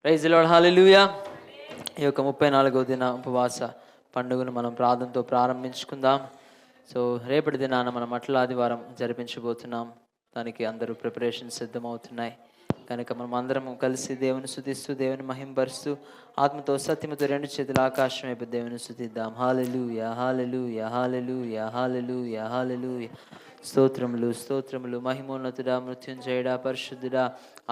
Praise the lord, హల్లెలూయా. ఈ యొక్క 34వ దిన ఉపవాస పండుగను మనం ప్రార్థనతో ప్రారంభించుకుందాం. సో రేపటి దినాన మనం అట్ల ఆదివారం జరిపించబోతున్నాం. దానికి అందరూ ప్రిపరేషన్ సిద్ధమవుతున్నాయి కనుక మనం అందరం కలిసి దేవుని స్తుతిస్తూ దేవుని మహింపరుస్తూ ఆత్మతో సత్యముతో రెండు చేతుల ఆకాశం వైపు దేవుని స్తుతిద్దాం. హల్లెలూయా, హల్లెలూయా, హల్లెలూయా, హల్లెలూయా, హల్లెలూయా. స్తోత్రములు స్తోత్రములు. మహిమోన్నతుడా, మృత్యుంజయుడా, పరిశుద్ధుడా,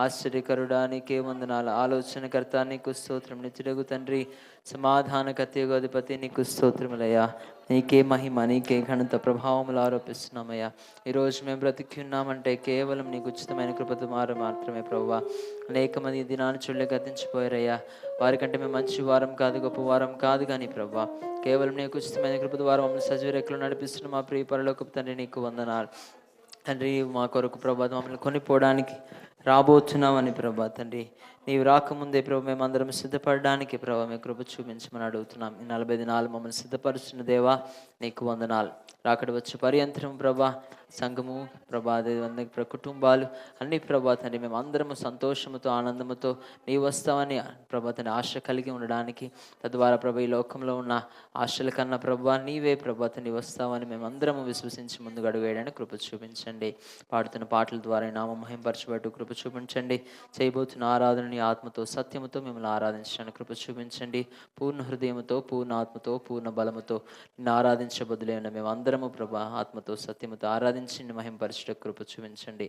ఆశ్చర్యకరుడా, నీకే వందనాలు. ఆలోచనకర్త నీకు స్తోత్రం. నిత్యుడగు తండ్రి, సమాధానకర్తయగు అధిపతి నీకు స్తోత్రములయ్యా. నీకే మహిమ, నీకే ఘనత ప్రభావములు ఆరోపిస్తున్నామయ్యా. ఈరోజు మేము బ్రతికి ఉన్నామంటే కేవలం నీకు ఉచితమైన కృపతో మాత్రమే ప్రభువా. అనేక మంది దినాన్ని చూడలే గతించిపోయారయ్యా. వారికంటే మేము మంచి వారం కాదు, గొప్ప వారం కాదు, కానీ ప్రభువా కేవలం నీకు ఉచితమైన కృప ద్వారా మమ్మల్ని సజీవ రెక్కలు నడిపిస్తున్న మా ప్రియ పరలోకపు తండ్రి నీకు వందనాలు తండ్రి. మా కొరకు ప్రభా మమ్మల్ని కొనిపోవడానికి రాబోతున్నామని ప్రభా తండ్రి, నీవు రాకముందే ప్రభు మేమందరం సిద్ధపడడానికి ప్రభావ మీ కృప చూపించమని అడుగుతున్నాం. ఈ 40 దినాలు మమ్మల్ని సిద్ధపరుస్తున్న దేవా నీకు వందనాలు. రాకడ వచ్చే పర్యంతరం ప్రభా సంఘము ప్రభా అదే కుటుంబాలు అన్ని ప్రభా తండ్రి మేము అందరము సంతోషముతో ఆనందముతో నీ వస్తావని ప్రభా తండ్రి ఆశ కలిగి ఉండడానికి, తద్వారా ప్రభా ఈ లోకంలో ఉన్న ఆశల కన్నా ప్రభా నీవే ప్రభా తండ్రి వస్తావని మేము అందరము విశ్వసించి ముందుకు అడుగు వేయడానికి కృప చూపించండి. పాడుతున్న పాటల ద్వారా నామ మహింపరచబట్టు కృప చూపించండి. చేయబోతున్న ఆరాధనని ఆత్మతో సత్యముతో మిమ్మల్ని ఆరాధించడానికి కృప చూపించండి. పూర్ణ హృదయముతో, పూర్ణ ఆత్మతో, పూర్ణ బలముతో నిన్ను ఆరాధించబదులైన మేము అందరము ప్రభా ఆత్మతో సత్యముతో ఆరాధించి మహింపరచట కృప చూపించండి.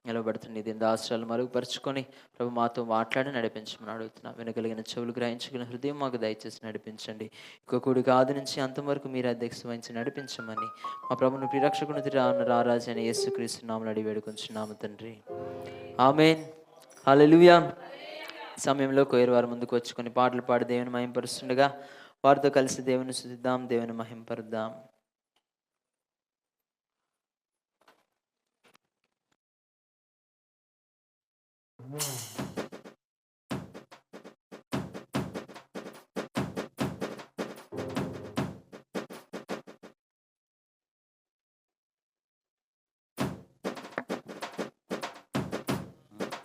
నిలబడుతున్న దీని దాసరాలు మరుగుపరుచుకొని ప్రభు మాతో మాట్లాడి నడిపించమని అడుగుతున్నాం. వినగలిగిన చెవులు గ్రహించుకున్న హృదయం మాకు దయచేసి నడిపించండి. ఇంకో కూడికి ఆది నుంచి అంతవరకు మీరు అధ్యక్ష వహించి నడిపించమని మా ప్రభుని ప్రిరక్షకుని రారాజు అని యేసుక్రీస్తు నామమున అడిగి వేడుకొంచున్నాము తండ్రి, ఆమేన్. హల్లెలూయా. సమయంలో కోయరు వారు ముందుకు వచ్చి కొన్ని పాటలు పాడి దేవుని మహింపరుస్తుండగా వారితో కలిసి దేవుని స్తుతిద్దాం, దేవుని మహింపరుద్దాం.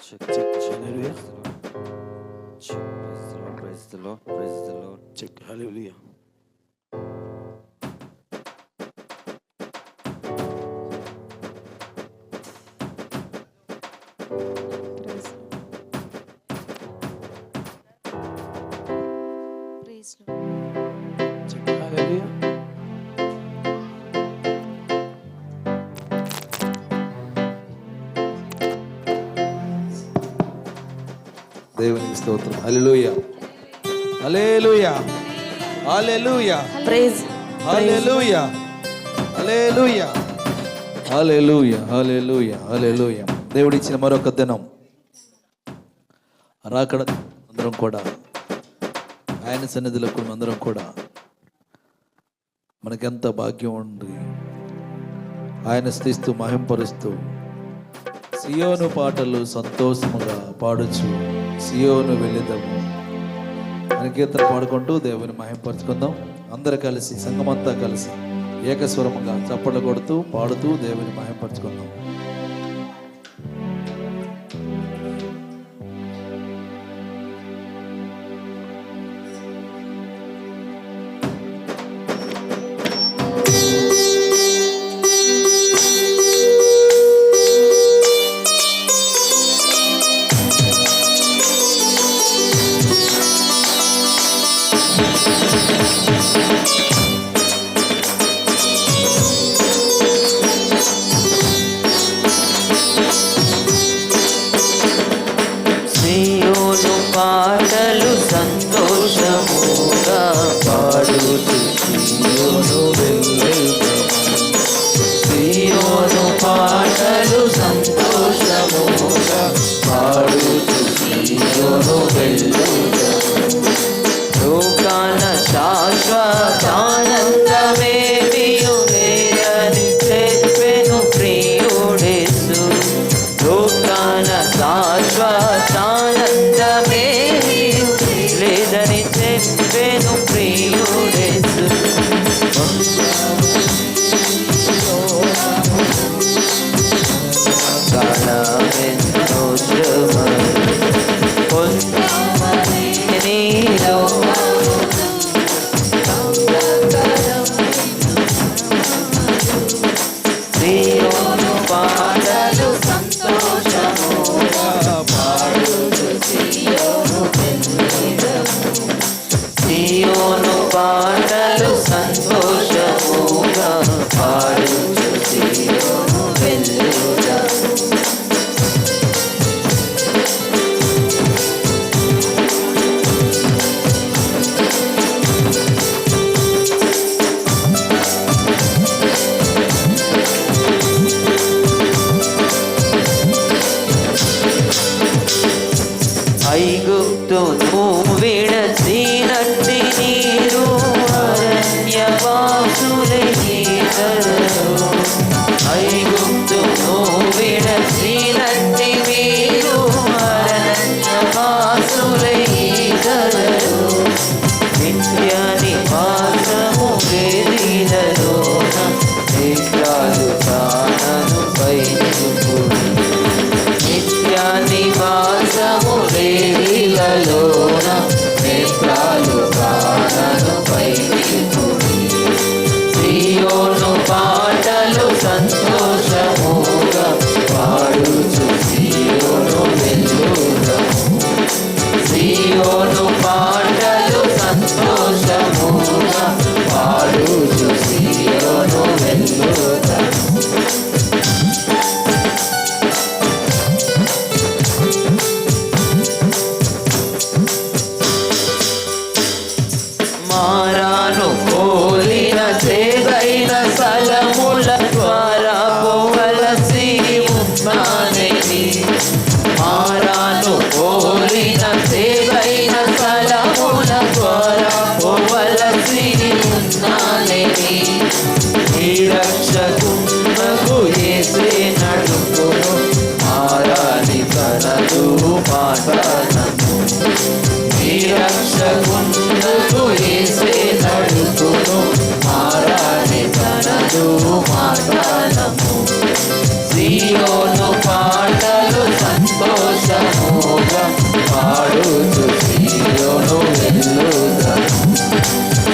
Check, check, hallelujah. Check, praise the Lord, praise the Lord. Check, hallelujah. Praise Lord. Check, hallelujah. దేవునికి స్తోత్రం. హల్లెలూయా, హల్లెలూయా, హల్లెలూయా, Praise. హల్లెలూయా, హల్లెలూయా, హల్లెలూయా, హల్లెలూయా, హల్లెలూయా. దేవుడిచ్చిన మరొక దినం రాకడ అందరం కూడా ఆయన సన్నిధిలో అందరం కూడా మనకెంత భాగ్యం ఉంది. ఆయన స్తుతిస్తూ మహింపరుస్తూ సియోను పాటలు సంతోషముగా పాడుచు సియోను వెళ్ళిదము అని కీర్తన పాడుకుంటూ దేవుని మహింపరచుకుందాం. అందరూ కలిసి సంఘమంతా కలిసి ఏకస్వరముగా చప్పట్లు కొడుతూ పాడుతూ దేవుని మహింపరచుకుందాం. సియోను పాటలు సంతోషముగా పాడుతూ సియోను వెళ్ళుదము. సియోను పాటలు సంతోషముగా పాడుతూ సియోను వెళ్ళుదము. లోకాన శాశ్వతానందమేమియు లేదని చెప్పెను ప్రియుడేసు. లోకాన శాశ్వతానందమేమియు లేదని చెప్పెను ప్రియుడేసు. కాలమెంతో శ్రమ ఐగుప్తును విడచినట్టి నీరు అరణ్యవాసులైనరు. ఐగుప్తును విడచినట్టి మీరు అరణ్యవాసులైనరు. నిత్య నివాసము వేదిలలోన విగ్రహాలు ప్రాణను పైచుకుని. నిత్య నివాసము వేదిలలోన విగ్రహాలు ప్రాణను పైచుకుని. సియోను పాటలు సంతోషముగా పాడుచు సియోను వెల్లుదము. సియోను పాటలు సంతోషముగా పాడుచు సియోను వెల్లుదము. మారాను కోలిన చేదైన స్థలముల ద్వారా పోవలసి ఉన్నానని. మారాను కోలిన చేదైన స్థలముల ద్వారా పోవలసి ఉన్నానని. ఈ రక్షకునకు యేసే నడుపును మారాని తనదు మాటనను. ఈ రక్షకునకు యేసే నడుపును మారాని తనదు మాటనము. సియోను పాటలు సంతోషముగా పాడుచు సియోను వెల్లుదము.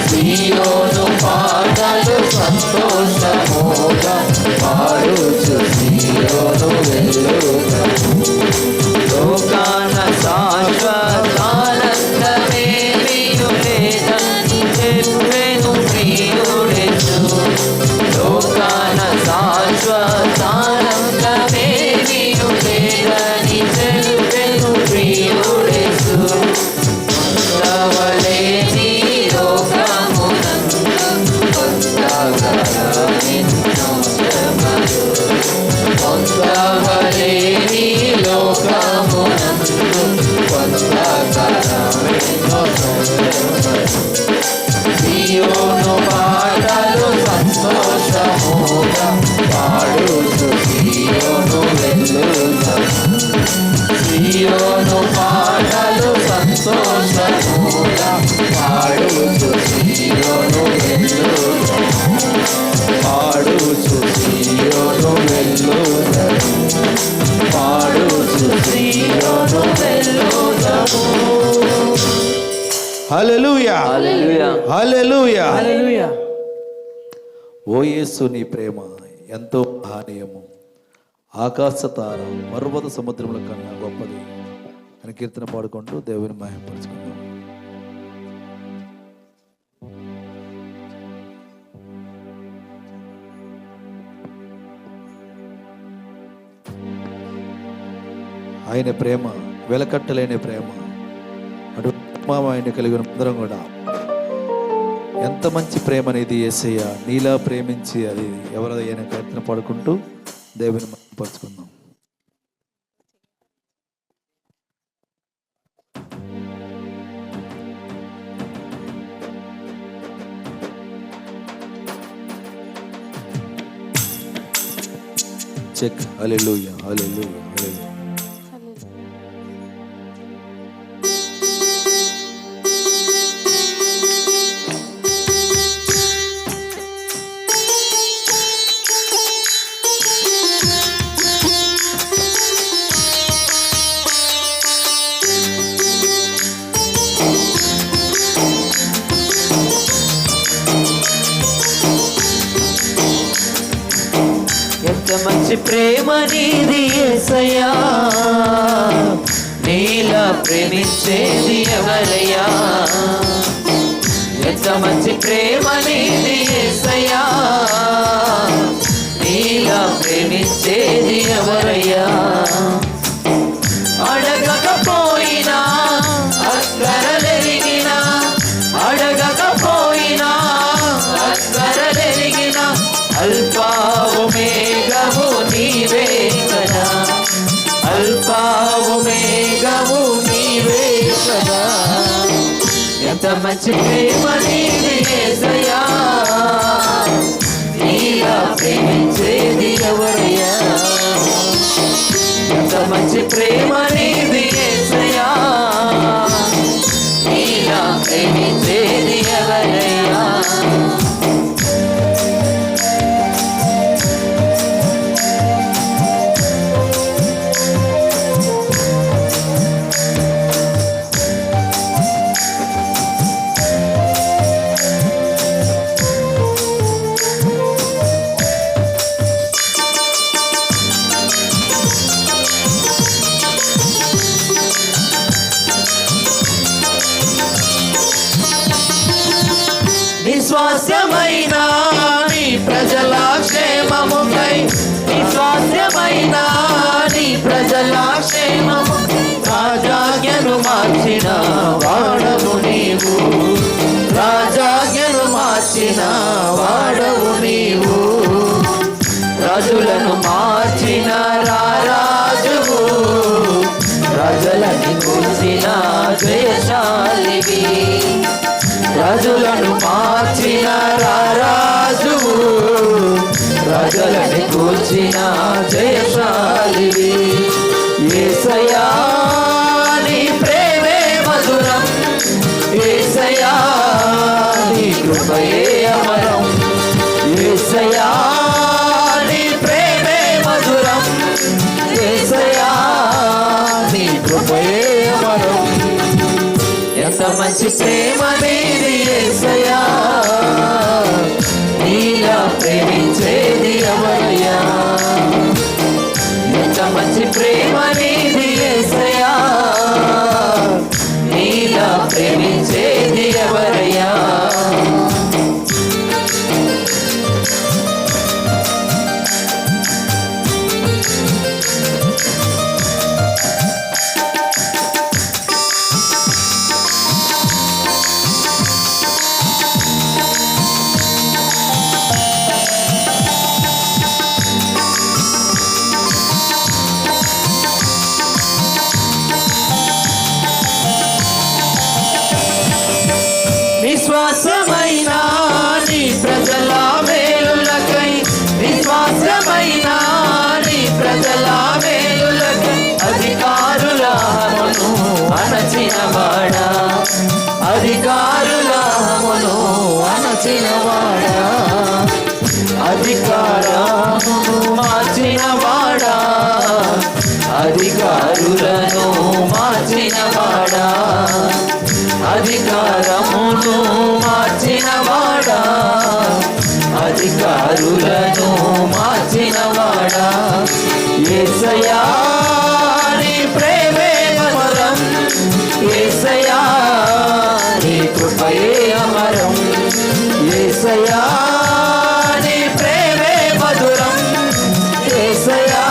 సియోను పాటలు సంతోషముగా పాడుచు సియోను వెల్లుదము. లోకాన శాశ్వతానందమేమియు లేదని చెప్పెను ప్రియుడేసు. లోకాన శాశ్వతానందమేమియు లేదని చెప్పెను ప్రియుడేసు. పొందవలేని లోకమునందు పొందగలనెన్నో శ్రమలు. పొందవలేని లోకమునందు పొందగలనెన్నో శ్రమలు. సియోను పాటలు సంతోషముగా పాడుచు సియోను వెల్లుదము. సియోను పాటలు సంతోషముగా పాడుచు సియోను వెల్లుదము. పాడుచు సియోను వెల్లుదము. పాడుచు సియోను వెల్లుదము. హల్లెలూయా హల్లెలూయా హల్లెలూయా. హల్లెలూయా. ఓ యేసు నీ ప్రేమ ఎంతో మహనీయము, ఆకాశ తార పర్వత సముద్రముల కన్నా గొప్పది అని కీర్తన పాడుకుంటూ దేవుని మహిమపరుచుకుందాం. ఆయన ప్రేమ వెలకట్టలేని ప్రేమ. అటు ఆయన కలిగిన అందరం కూడా ఎంత మంచి ప్రేమ అనేది యేసయ్య. నీలా ప్రేమించి అది ఎవరైనా కీర్తన పాడుకుంటూ దేవుని మహిమపరుచుకుందాం. చెక్. హల్లెలూయా హల్లెలూయా హల్లెలూయా. ఎంత మంచి ప్రేమ నీది యేసయ్యా, నీలా ప్రేమించేది ఎవరయ్యా. ఎంత మంచి ప్రేమ నీది యేసయ్యా, నీలా ప్రేమించేది ఎవరయ్యా. అడగకపోయినా అక్కరలెరిగినా, అడగకపోయినా అక్కరలెరిగినా, అల్పావు మేఘము నీవే కదా, అల్పావు మేఘము నీవే కదా. ఎంత మంచి ప్రేమ నీది యేసయ్యా, నీలా ప్రేమించేది ఎవరయ్యా. ఎంత మంచి ప్రేమ నీది యేసయ్యా, నీలా ప్రేమించేది ఎవరయ్యా. నిస్వాస్యమైన నీ ప్రజల క్షేమముకై, నిస్వాస్యమైన నీ ప్రజల క్షేమము, రాజాజ్ఞను మార్చిన వాడవు నీవు, రాజాజ్ఞను మార్చిన వాడవు నీవు. రాజులను మార్చిన రారాజువు, రాజులని కూర్చిన జయశాలివి. రాజులను మార్చిన రారాజువు, రాజులని కూర్చిన జయశాలివి. యేసయ్యా నీ ప్రేమే మధురం, యేసయ్యా నీ కృపయే అమరం. యేసయ్యా నీ ప్రేమే మధురం, యేసయ్యా నీ కృపయే అమరం. ఎంత మంచి ప్రేమ నీది యేసయ్యా, నీలా ప్రేమించేది ఎవరయ్యా. ఎంత మంచి ప్రేమ నీది యేసయ్యా, నీలా ప్రేమించేది ఎవరయ్యా. విశ్వాసమైన నీ ప్రజల మేలులకై, విశ్వాసమైన నీ ప్రజల మేలులకై, అధికారులమును అణచినవాడా, అధికారులమును అణచినవాడా, అధికారమును మార్చినవాడా, అధికారులను మార్చినవాడా, అధికారమును మార్చినవాడా, అధికారులను మార్చినవాడా. యేసయ్యా నీ ప్రేమే అమరం, యేసయ్యా నీ కృపయే అమరం. యేసయ్యా నీ ప్రేమే మధురం, యేసయ్యా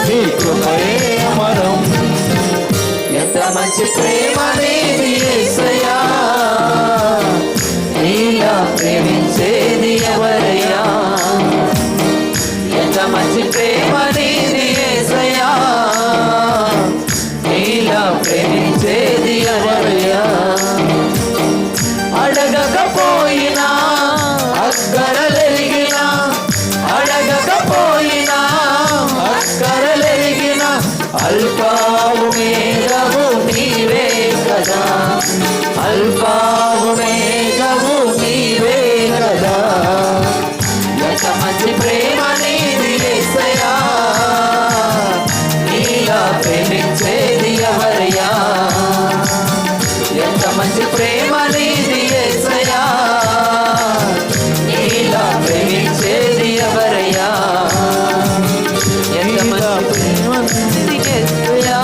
నీ కృపయే అమరం. ఎంత మంచి ప్రేమ నీది యేసయ్యా, నీలా ప్రేమించేది ఎవరయ్యా. ఎంత మంచి ప్రేమ నీది యేసయ్యా, నీలా ప్రేమించేది ఎవరయ్యా. అడగకపోయినా అక్కరలెరిగినా, అడగకపోయినా అక్కరలెరిగిన, అల్పావు మేఘవు నీవే కదా, అల్పావు మేఘవు నీవే కదా. ఎంత మంచి ప్రేమ నీది యేసయ్యా, నీలా ప్రేమించేది ఎవరయ్యా. ఎంత మంచి ప్రేమ నీది యేసయ్యా, నీలా ప్రేమించేది ఎవరయ్యా. ఎంత మంచి ప్రేమ నీది యేసయ్యా,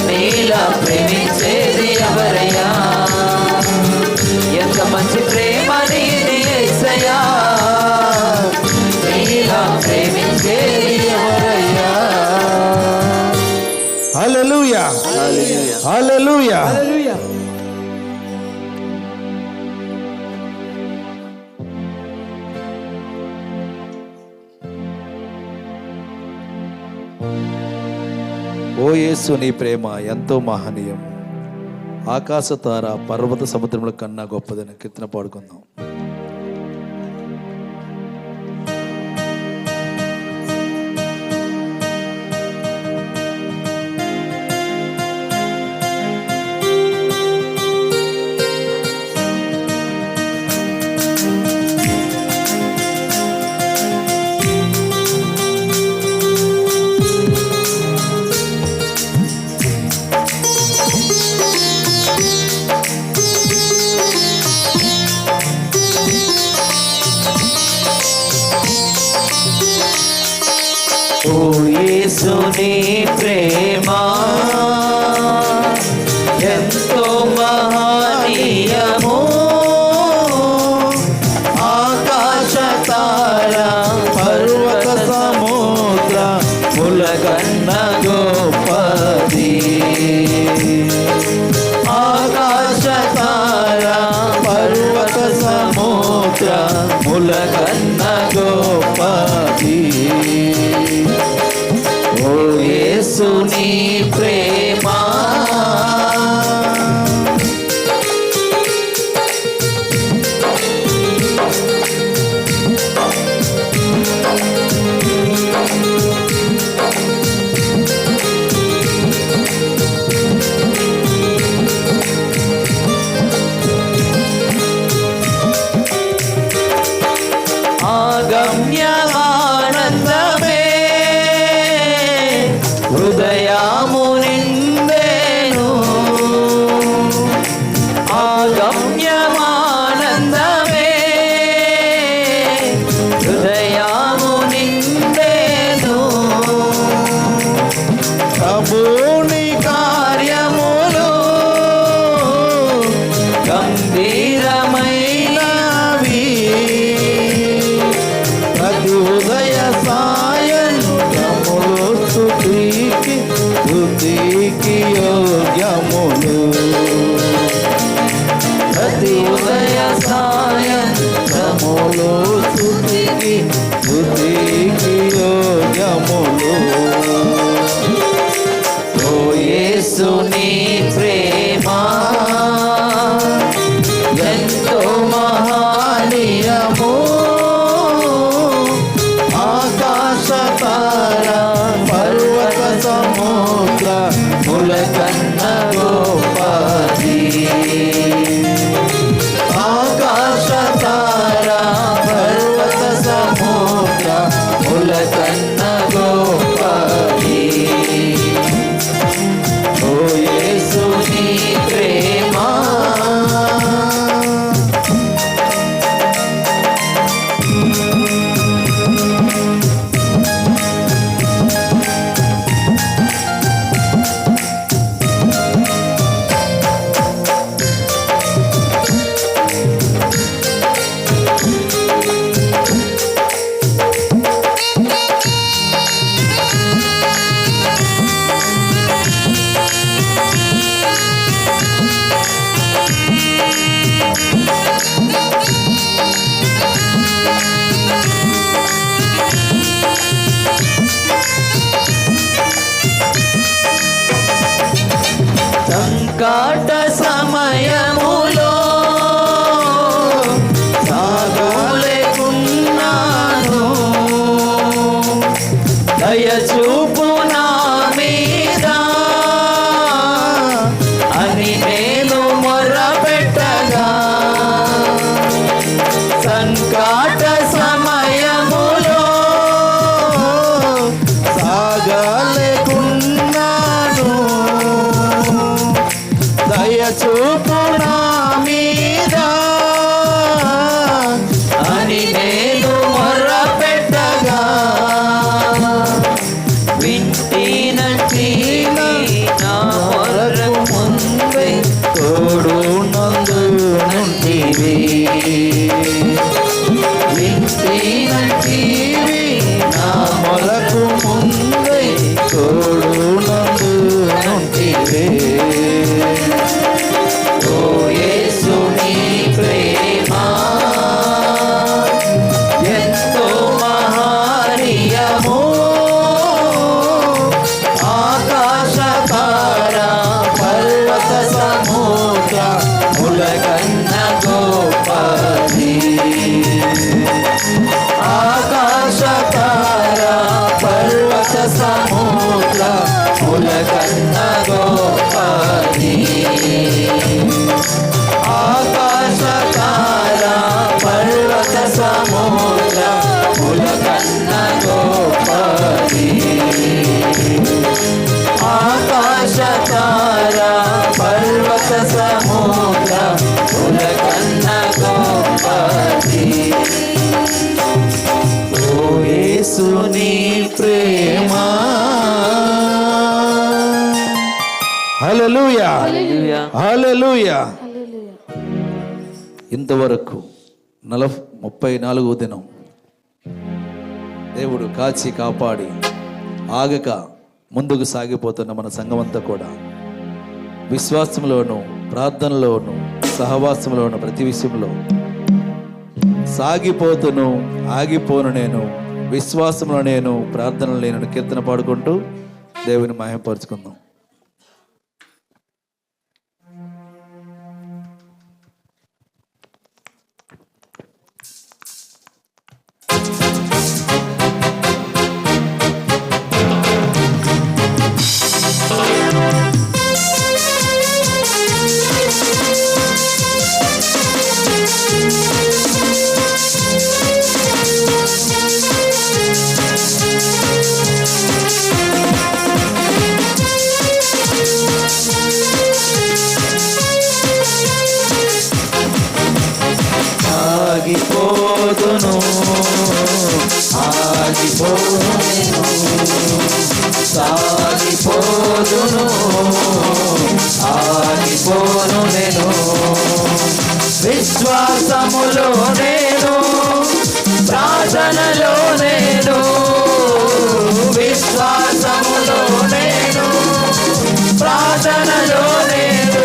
నీలా ప్రేమించేది ఎవరయ్యా. ఎంత మంచి ప్రేమ నీది యేసయ్యా, నీలా ప్రేమించేది ఎవరయ్యా. హల్లెలూయా, హల్లెలూయా. ఓ యేసు నీ ప్రేమ ఎంతో మహనీయం. ఆకాశ తార పర్వత సముద్రముల కన్నా గొప్పదని కీర్తన పాడుకుందాం. ఓ యేసుని ప్రేమ ఎంతో మహనీయము, ఆకాశ తార పర్వత సముద్ర ములగన్న గొప్పది. ఆకాశ తార పర్వత సముద్ర ములగన్న గొప్పది. ఓ యేసుని ప్రేమ ఆగమ్యమానందమే హృదయము నిండెను. ఆగమ్యమానందమే హృదయము నిండెను. ప్రభుని కార్యములు గంభీరమైనవి, ప్రతి ఉదయ సాయంత్రములు స్తుతికి యోగ్యములు. ప్రతి ఉదయ సాయంత్రములు స్తుతికి యోగ్యములు. ఓ యేసుని ప్రేమ ఎంతో మహనీయము, ఆకాశ తార పర్వత సముద్ర ములకన్న గొప్పది. ఆకాశ తార పర్వత సముద్ర ములకన్న గొప్పది. ఓ యేసుని ప్రేమ సంకట సమయములో సాగలేకున్నాను, దయచూపు నా మీద అని నేను మొరపెట్టగా. సంకట సమయములో సాగలేకున్నాను, దయచూపు నా మీద అని నేను మొరపెట్టగా. వింటినట్టి నా మొరకు ముందే తోడు నందు నుండివి. వింటినట్టి నా మొరకు ముందే తోడు నందు నుండివి. ఓ ఆకాశ తారా పర్వత సముద్రముల కన్నా గొప్పది. ఆకాశ తారా పర్వత సముద్రముల కన్నా గొప్పది. ఓ యేసు నీ ప్రేమ. హల్లెలూయా, హల్లెలూయా, హల్లెలూయా. ఇంతవరకు 34వ దినం దేవుడు కాచి కాపాడి ఆగక ముందుకు సాగిపోతున్న మన సంఘమంతా కూడా విశ్వాసంలోను, ప్రార్థనలోను, సహవాసంలోను, ప్రతి విషయంలో సాగిపోతును, ఆగిపోను నేను, విశ్వాసంలో నేను, ప్రార్థనలో నేను కీర్తన పాడుకుంటూ దేవుని మహిమపరుచుకుందాం. ఆగిపోదును, ఆగిపోదును, సాగిపోదును, ఆగిపోను నేను. విశ్వాసములో నేను, ప్రార్థనలో నేను, విశ్వాసములో నేను, ప్రార్థనలో నేను.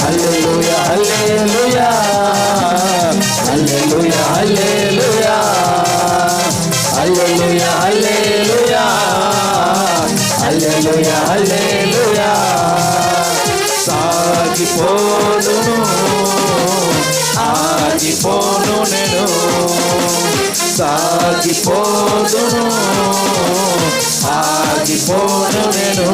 హల్లెలూయా, హల్లెలూయా, హల్లెలూయా, హల్లెలూయా, హల్లెలూయా, హల్లెలూయా, హల్లెలూయా, హల్లెలూయా. సాగిపోదును, ఆగిపోను నేను, సాగిపోదును, ఆగిపోను నేను.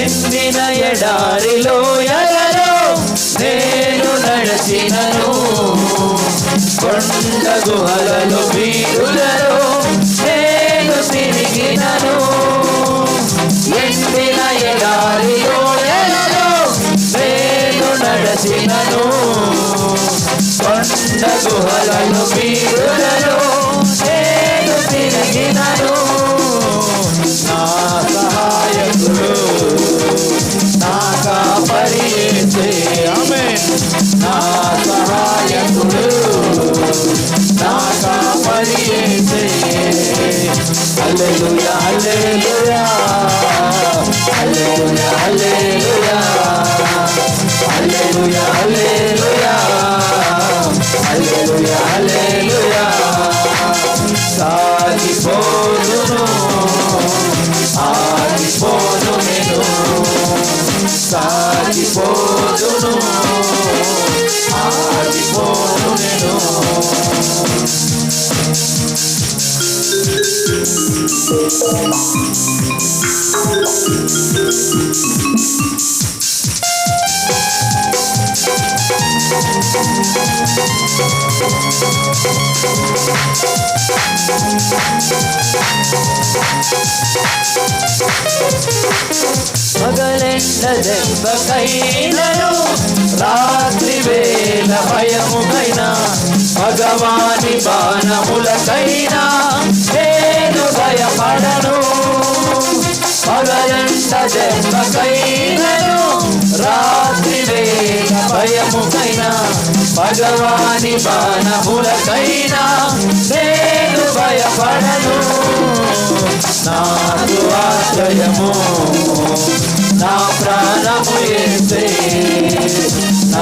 ఎండిన ఎడారిలో ఎలలో నేను నడచినను, కొండ గుహలలో వీరులలో నేను తిరిగినను. ఎండిన ఎడారిలో ఎలలో నేను నడచినను, కొండ గుహలలో వీరులలో నేను తిరిగినను. నా సహాయకుడు నా కాపరి యేసే, ఆమేన్. నా సహాయకుడు నా కాపరి యేసే. హల్లెలూయా, హల్లెలూయా, హల్లెలూయా, హల్లెలూయా, హల్లెలూయా, హల్లెలూయా, హల్లెలూయా, హల్లెలూయా. సాగిపోదును, ఆగిపోను నేను, సాగిపోదును, ఆగిపోను నేను. పగలెండ దెబ్బకైనను, రాత్రి వేళ భయముకైనా, భగవాని బాణములకైనా నేను భయపడను. పగలెండ దెబ్బకైనను, రాత్రి వేళ భయముకైనా, భగవాని బాణములకైనా నేను భయపడను. నాకు ఆశ్రయము నా ప్రాణము యేసే, నా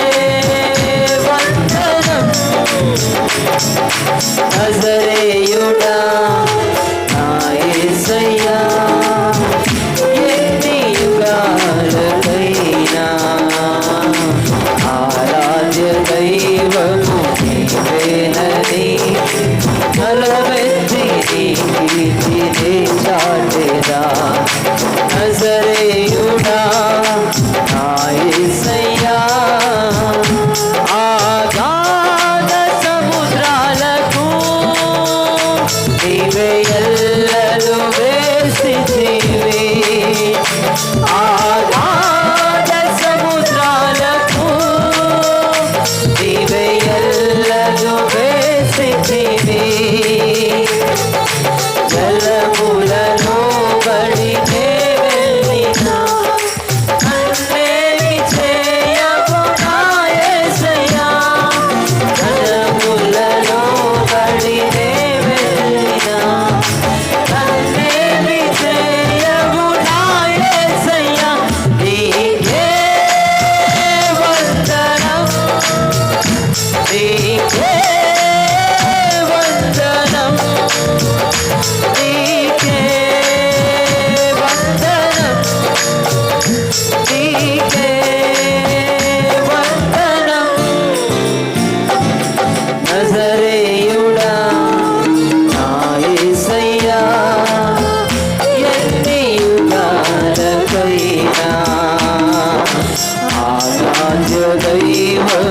దైవం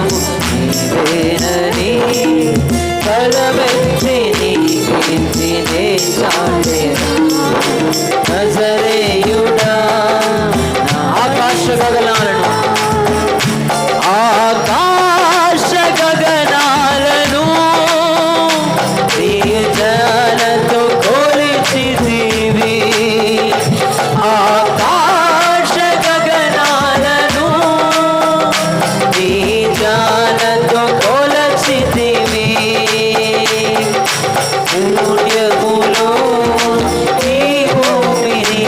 నీవేనని బలమెత్తి నీ కీర్తినే చాటెదా. నజరేయుడా నా ఆకాశ గగనాలను నీ జాలతో కొలిచితివి. ఆకాశ గగనాలను నీ జాలతో కొలచితివి. పుణ్యములో ఈ భూమిని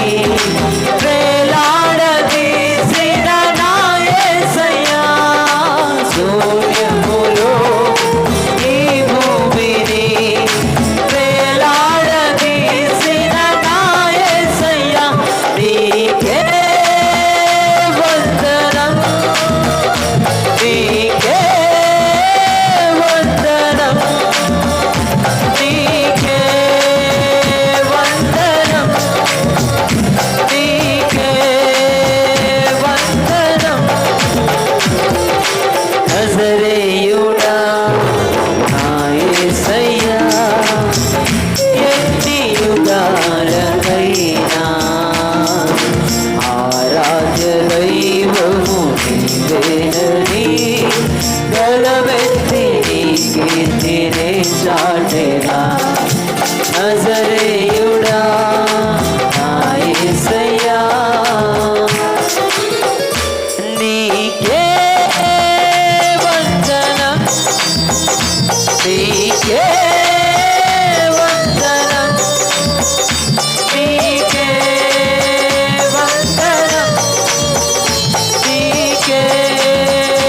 వేలాడదీసిన నా యేసయ్యా. శూన్యములో ఈ భూమిని వేలాడదీసిన నా యేసయ్యా. నీకే వందనం, నీకే వందనం, నీకే వందనం, నీకే వందనం. నజరేయుడా నా యేసయ్యా, ఎన్ని యుగాలకైనా ఆరాధ్య దైవము నీవేనని బలమెత్తి నీ కీర్తినే చాటెదా. నజరేయుడా నా యేసయ్యా, నీకే వందనం, నీకే వందనం, నీకే వందనం, నీకే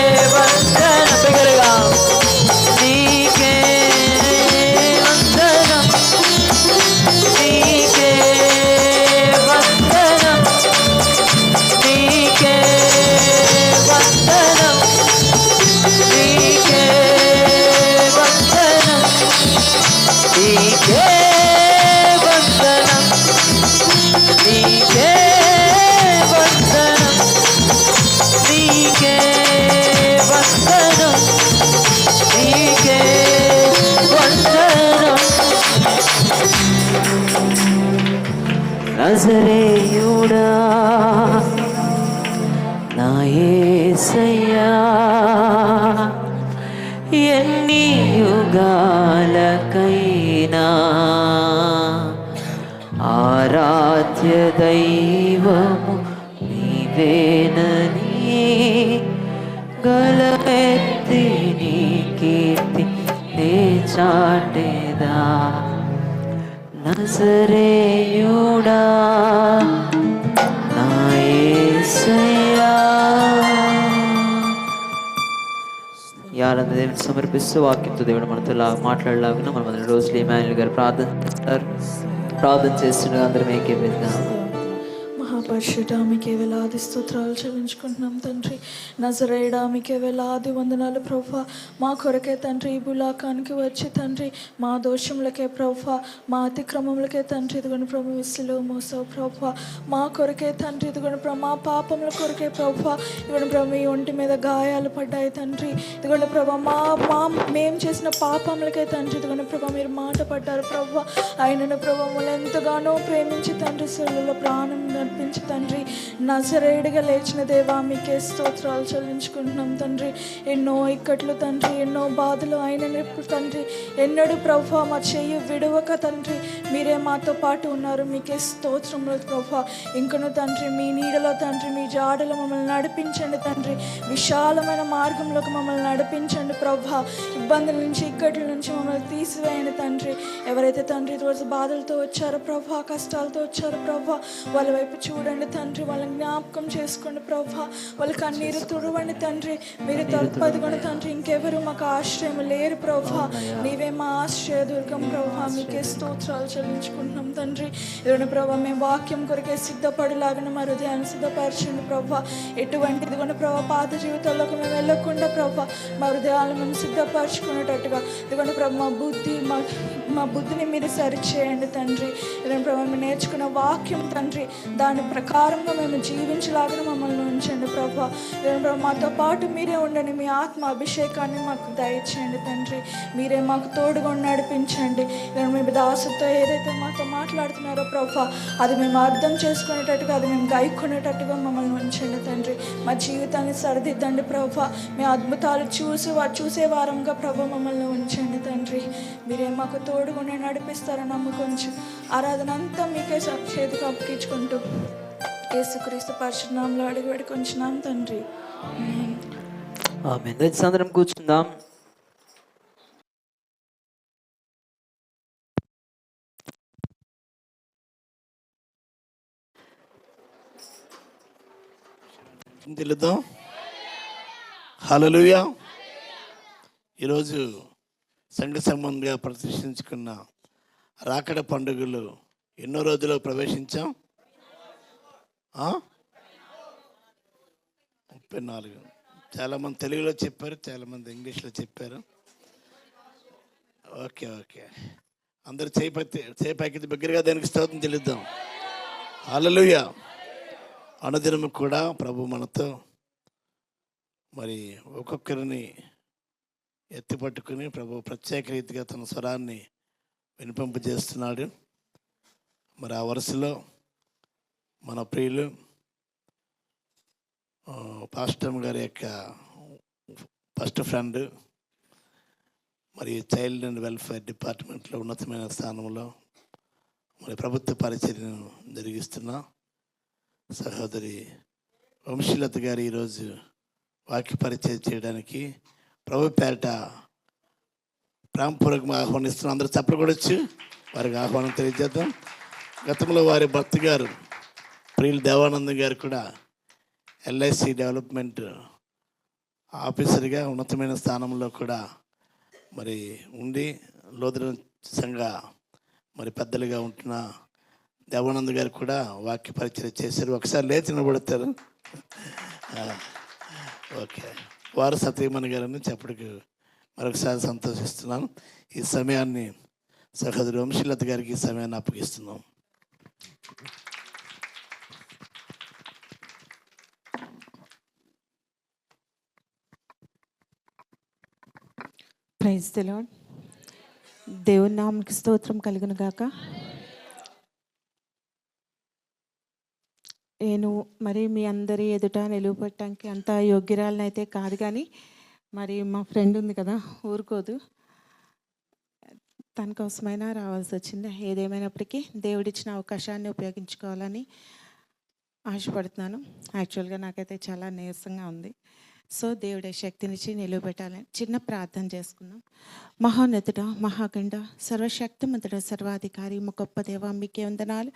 వందనం. బిగ్గరగా నీకే వందనం, నీకే వందనం, నీకే వందనం, నీకే వందనం, నీకే వందనం, నీకే వందనం, నీకే వందనం, నీకే వందనం. నజరేయుడా నా యేసయ్యా, ఎన్ని యుగాలకైనా ఆరాధ్య దైవము నీవేనని గలమెత్తి నీ కీర్తి నే చాటెదా. నజరేయుడా నా యేసయ్యా. ఈ ఆనంద దేవుని సమర్పిస్తూ వాక్యంతో దేవుడు మనతో మాట్లాడలాగున మనం అందరి రోజులు ఇమానుయేల్ గారు ప్రార్థన చేస్తారు. ప్రార్థన చేస్తుండగా అందరం ఏకీభవిద్దాం. మహాపరిశుద్ధ మీకే వేలాది స్తోత్రాలు చెల్లించుకుంటున్నాం తండ్రి. నజరేయుడా మీకే వేలాది వందనాలు ప్రభువా. మా కొరకే తండ్రి ఈ భూలోకానికి వచ్చి తండ్రి మా దోషములకే ప్రభువా, మా అతిక్రమములకే తండ్రి ఇదిగోని ప్రభు విసులో మోసావు ప్రభువా. మా కొరకే తండ్రి ఇదిగోని ప్రభు, మా పాపముల కొరకే ప్రభువా ఇదిగోని ప్రభు మీ ఒంటి మీద గాయాలు పడ్డాయి తండ్రి. ఇదిగోని ప్రభు మా మా మేము చేసిన పాపములకే తండ్రి ఇదిగోని ప్రభు మీరు మాట పడ్డారు ప్రభువా. ఆయనను ప్రభు మమ్మల్ని ఎంతగానో ప్రేమించి తండ్రి శిలువలో ప్రాణం నడిపించి తండ్రి నజరేయుడిగా లేచిన దేవా మీకే స్తోత్రాలు చెల్లించుకుంటున్నాం తండ్రి. ఎన్నో ఇక్కట్లు తండ్రి, ఎన్నో బాధలు ఆయన తండ్రి ఎన్నడూ ప్రభువా మా చెయ్యి విడవక తండ్రి మీరే మాతో పాటు ఉన్నారు. మీకే స్తోత్రములు ప్రభువా. ఇంకను తండ్రి మీ నీడలో తండ్రి మీ జాడలో మమ్మల్ని నడిపించండి తండ్రి. విశాలమైన మార్గంలోకి మమ్మల్ని నడిపించండి ప్రభువా. ఇబ్బందుల నుంచి ఇక్కట్ల నుంచి మమ్మల్ని తీసివేయండి తండ్రి. ఎవరైతే తండ్రి ఈరోజు బాధలతో వచ్చారో ప్రభువా, కష్టాలతో వచ్చారో ప్రభువా, వాళ్ళ వైపు చూడండి తండ్రి. వాళ్ళని జ్ఞాపకం చేసుకోండి ప్రభువా. వాళ్ళ కన్నీరు తుడవండి తండ్రి. మీరు తలుపదిగొని తండ్రి ఇంకెవరు మాకు ఆశ్రయం లేరు ప్రభువా. నీవే మా ఆశ్రయ దుర్గం ప్రభువా. మీకే స్తోత్రాలు చెల్లించుకుంటున్నాం తండ్రి. ఇదిగోండి ప్రభా మేము వాక్యం కొరకే సిద్ధపడేలాగా మా హృదయాన్ని సిద్ధపరచండి ప్రభా. ఎటువంటి ఇదిగోండి ప్రభా పాత జీవితాల్లోకి మేము వెళ్ళకుండా ప్రభా మా హృదయాలను మేము సిద్ధపరచుకునేటట్టుగా ఇదిగోండి ప్రభా మా బుద్ధిని మీరు సరిచేయండి తండ్రి. ఇదిగోండి ప్రభా మేము నేర్చుకున్న వాక్యం తండ్రి దాన్ని ప్రకారంగా మేము జీవించలాగా మమ్మల్ని ఉంచండి ప్రభా. మాతో పాటు మీరే ఉండండి. మీ ఆత్మ అభిషేకాన్ని మాకు దయచేయండి తండ్రి. మీరే మాకు తోడుగా నడిపించండి. మీ దాసుతో ఏదైతే మాతో మాట్లాడుతున్నారో ప్రభా, అది మేము అర్థం చేసుకునేటట్టుగా, అది మేము గాయకునేటట్టుగా మమ్మల్ని ఉంచండి తండ్రి. మా జీవితాన్ని సరిదిద్దండి ప్రభా. మీ అద్భుతాలు చూసే వారంగా ప్రభా మమ్మల్ని ఉంచండి తండ్రి. మీరే మాకు తోడుగా నడిపిస్తారని నమ్ముకొంచు. ఆరాధన అంతా మీకే చేతికి అప్పగించుకుంటూ యేసుక్రీస్తు పరిశుద్ధ నామములో అడిగి వేడుకొంచున్నాం తండ్రి. ఆమేన్. దయచేసి అందరం కూర్చుందాం. తెలుద్దాం. హల్లెలూయా. ఈరోజు సంఘ సంబంధంగా ప్రతిష్ఠించుకున్న రాకడ పండుగలు ఎన్నో రోజుల్లో ప్రవేశించాం. 34. చాలామంది తెలుగులో చెప్పారు, చాలామంది ఇంగ్లీష్లో చెప్పారు. ఓకే ఓకే, అందరు చేపైకి దగ్గరగా దానికి స్తోత్రం తెలుద్దాం. హల్లెలూయా. అనుదినము కూడా ప్రభు మనతో మరి ఒక్కొక్కరిని ఎత్తిపట్టుకుని ప్రభు ప్రత్యేక రీతిగా తన స్వరాన్ని వినిపింపజేస్తున్నాడు. మరి ఆ వరుసలో మన ప్రియులు పాస్టర్ గారి యొక్క ఫస్ట్ ఫ్రెండ్, మరి చైల్డ్ అండ్ వెల్ఫేర్ డిపార్ట్మెంట్లో ఉన్నతమైన స్థానంలో మరి ప్రభుత్వ పరిచర్యను జరిగిస్తున్న సహోదరి వంశీలత గారు ఈరోజు వాక్య పరిచయం చేయడానికి ప్రభు పేరట ప్రేమపూర్వకంగా ఆహ్వానిస్తున్నాం. అందరూ చప్పట్లు కొడొచ్చు, వారికి ఆహ్వానం తెలియజేద్దాం. గతంలో వారి భర్త గారు ప్రియులు దేవానందం గారు కూడా ఎల్ఐసి డెవలప్మెంట్ ఆఫీసర్గా ఉన్నతమైన స్థానంలో కూడా మరి ఉండి లోదన సంఘ మరి పెద్దలుగా ఉంటున్న దేవానంద్ గారు కూడా వాక్య పరిచయం చేశారు. ఒకసారి లేచి నిలబడతారు. ఓకే, వారు సతీమణి గారని చెప్పడానికి మరొకసారి సంతోషిస్తున్నాను. ఈ సమయాన్ని సహోదరి వంశీలత గారికి ఈ సమయాన్ని అప్పగిస్తున్నాం. Praise the lord. దేవుని నామమునకు స్తోత్రం కలుగును గాక. నేను మరి మీ అందరి ఎదుట నిలువబట్టడానికి అంత యోగ్యురాలని అయితే కాదు, కానీ మరి మా ఫ్రెండ్ ఉంది కదా, ఊరుకోదు, తన కోసమైనా రావాల్సి వచ్చింది. ఏదేమైనప్పటికీ దేవుడిచ్చిన అవకాశాన్ని ఉపయోగించుకోవాలని ఆశపడుతున్నాను. యాక్చువల్గా నాకైతే చాలా నీరసంగా ఉంది. సో దేవుడే శక్తినిచ్చి నిలువబెట్టాలని చిన్న ప్రార్థన చేసుకుందాం. మహోన్నతుడ, మహాగండ, సర్వశక్తిమంతుడ, సర్వాధికారి, మా గొప్ప దేవ, మీకే వందనాలు.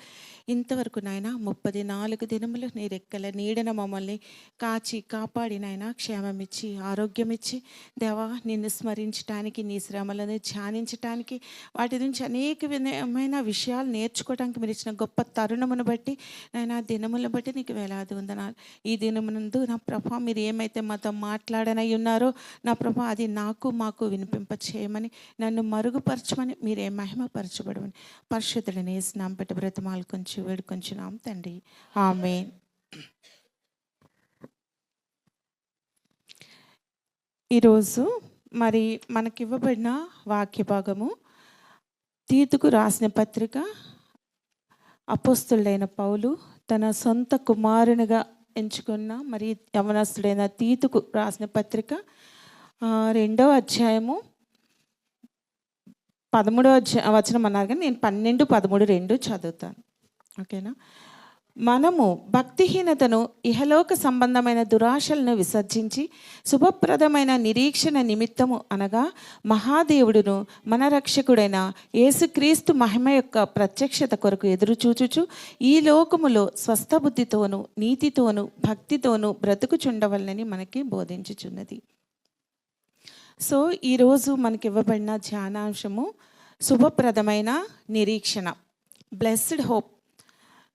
ఇంతవరకు నాయన 34 దినములు నీ రెక్కల నీడన మమ్మల్ని కాచి కాపాడి నాయన క్షేమమిచ్చి ఆరోగ్యం ఇచ్చి దేవా నిన్ను స్మరించడానికి, నీ శ్రమలను ధ్యానించడానికి, వాటి నుంచి అనేక విధమైన విషయాలు నేర్చుకోవడానికి మీరు ఇచ్చిన గొప్ప తరుణమును బట్టి నాయన దినములను బట్టి నీకు వేలాది వందనాలు. ఈ దినమునందు నా ప్రభా మీరు ఏమైతే మాతో మాట్లాడనై ఉన్నారో నా ప్రభా అది మాకు వినిపింప చేయమని, నన్ను మరుగుపరచమని, మీరే మహిమపరచబడమని పరిశుద్ధుడని యేసునామమున పెట్టి బ్రతిమాలు కొంచెం వేడుకొంచున్నాం తండ్రి. ఆమేన్. ఈరోజు మరి మనకివ్వబడిన వాక్య భాగము తీతుకు రాసిన పత్రిక. అపోస్తలుడైన పౌలు తన సొంత కుమారునిగా ఎంచుకున్న మరి యవనస్తుడైన తీతుకు రాసిన పత్రిక 2వ అధ్యాయము 13వ వచనం అన్నారు, కానీ నేను 12, 13, 2 చదువుతాను. ఓకేనా. మనము భక్తిహీనతను, ఇహలోక సంబంధమైన దురాశలను విసర్జించి శుభప్రదమైన నిరీక్షణ నిమిత్తము అనగా మహాదేవుడును మన రక్షకుడైన యేసుక్రీస్తు మహిమ యొక్క ప్రత్యక్షత కొరకు ఎదురు చూచుచు ఈ లోకములో స్వస్థ బుద్ధితోనూ నీతితోనూ భక్తితోనూ బ్రతుకుచుండవలనని మనకి బోధించుచున్నది. సో ఈరోజు మనకి ఇవ్వబడిన ధ్యానాంశము శుభప్రదమైన నిరీక్షణ, బ్లెస్డ్ హోప్.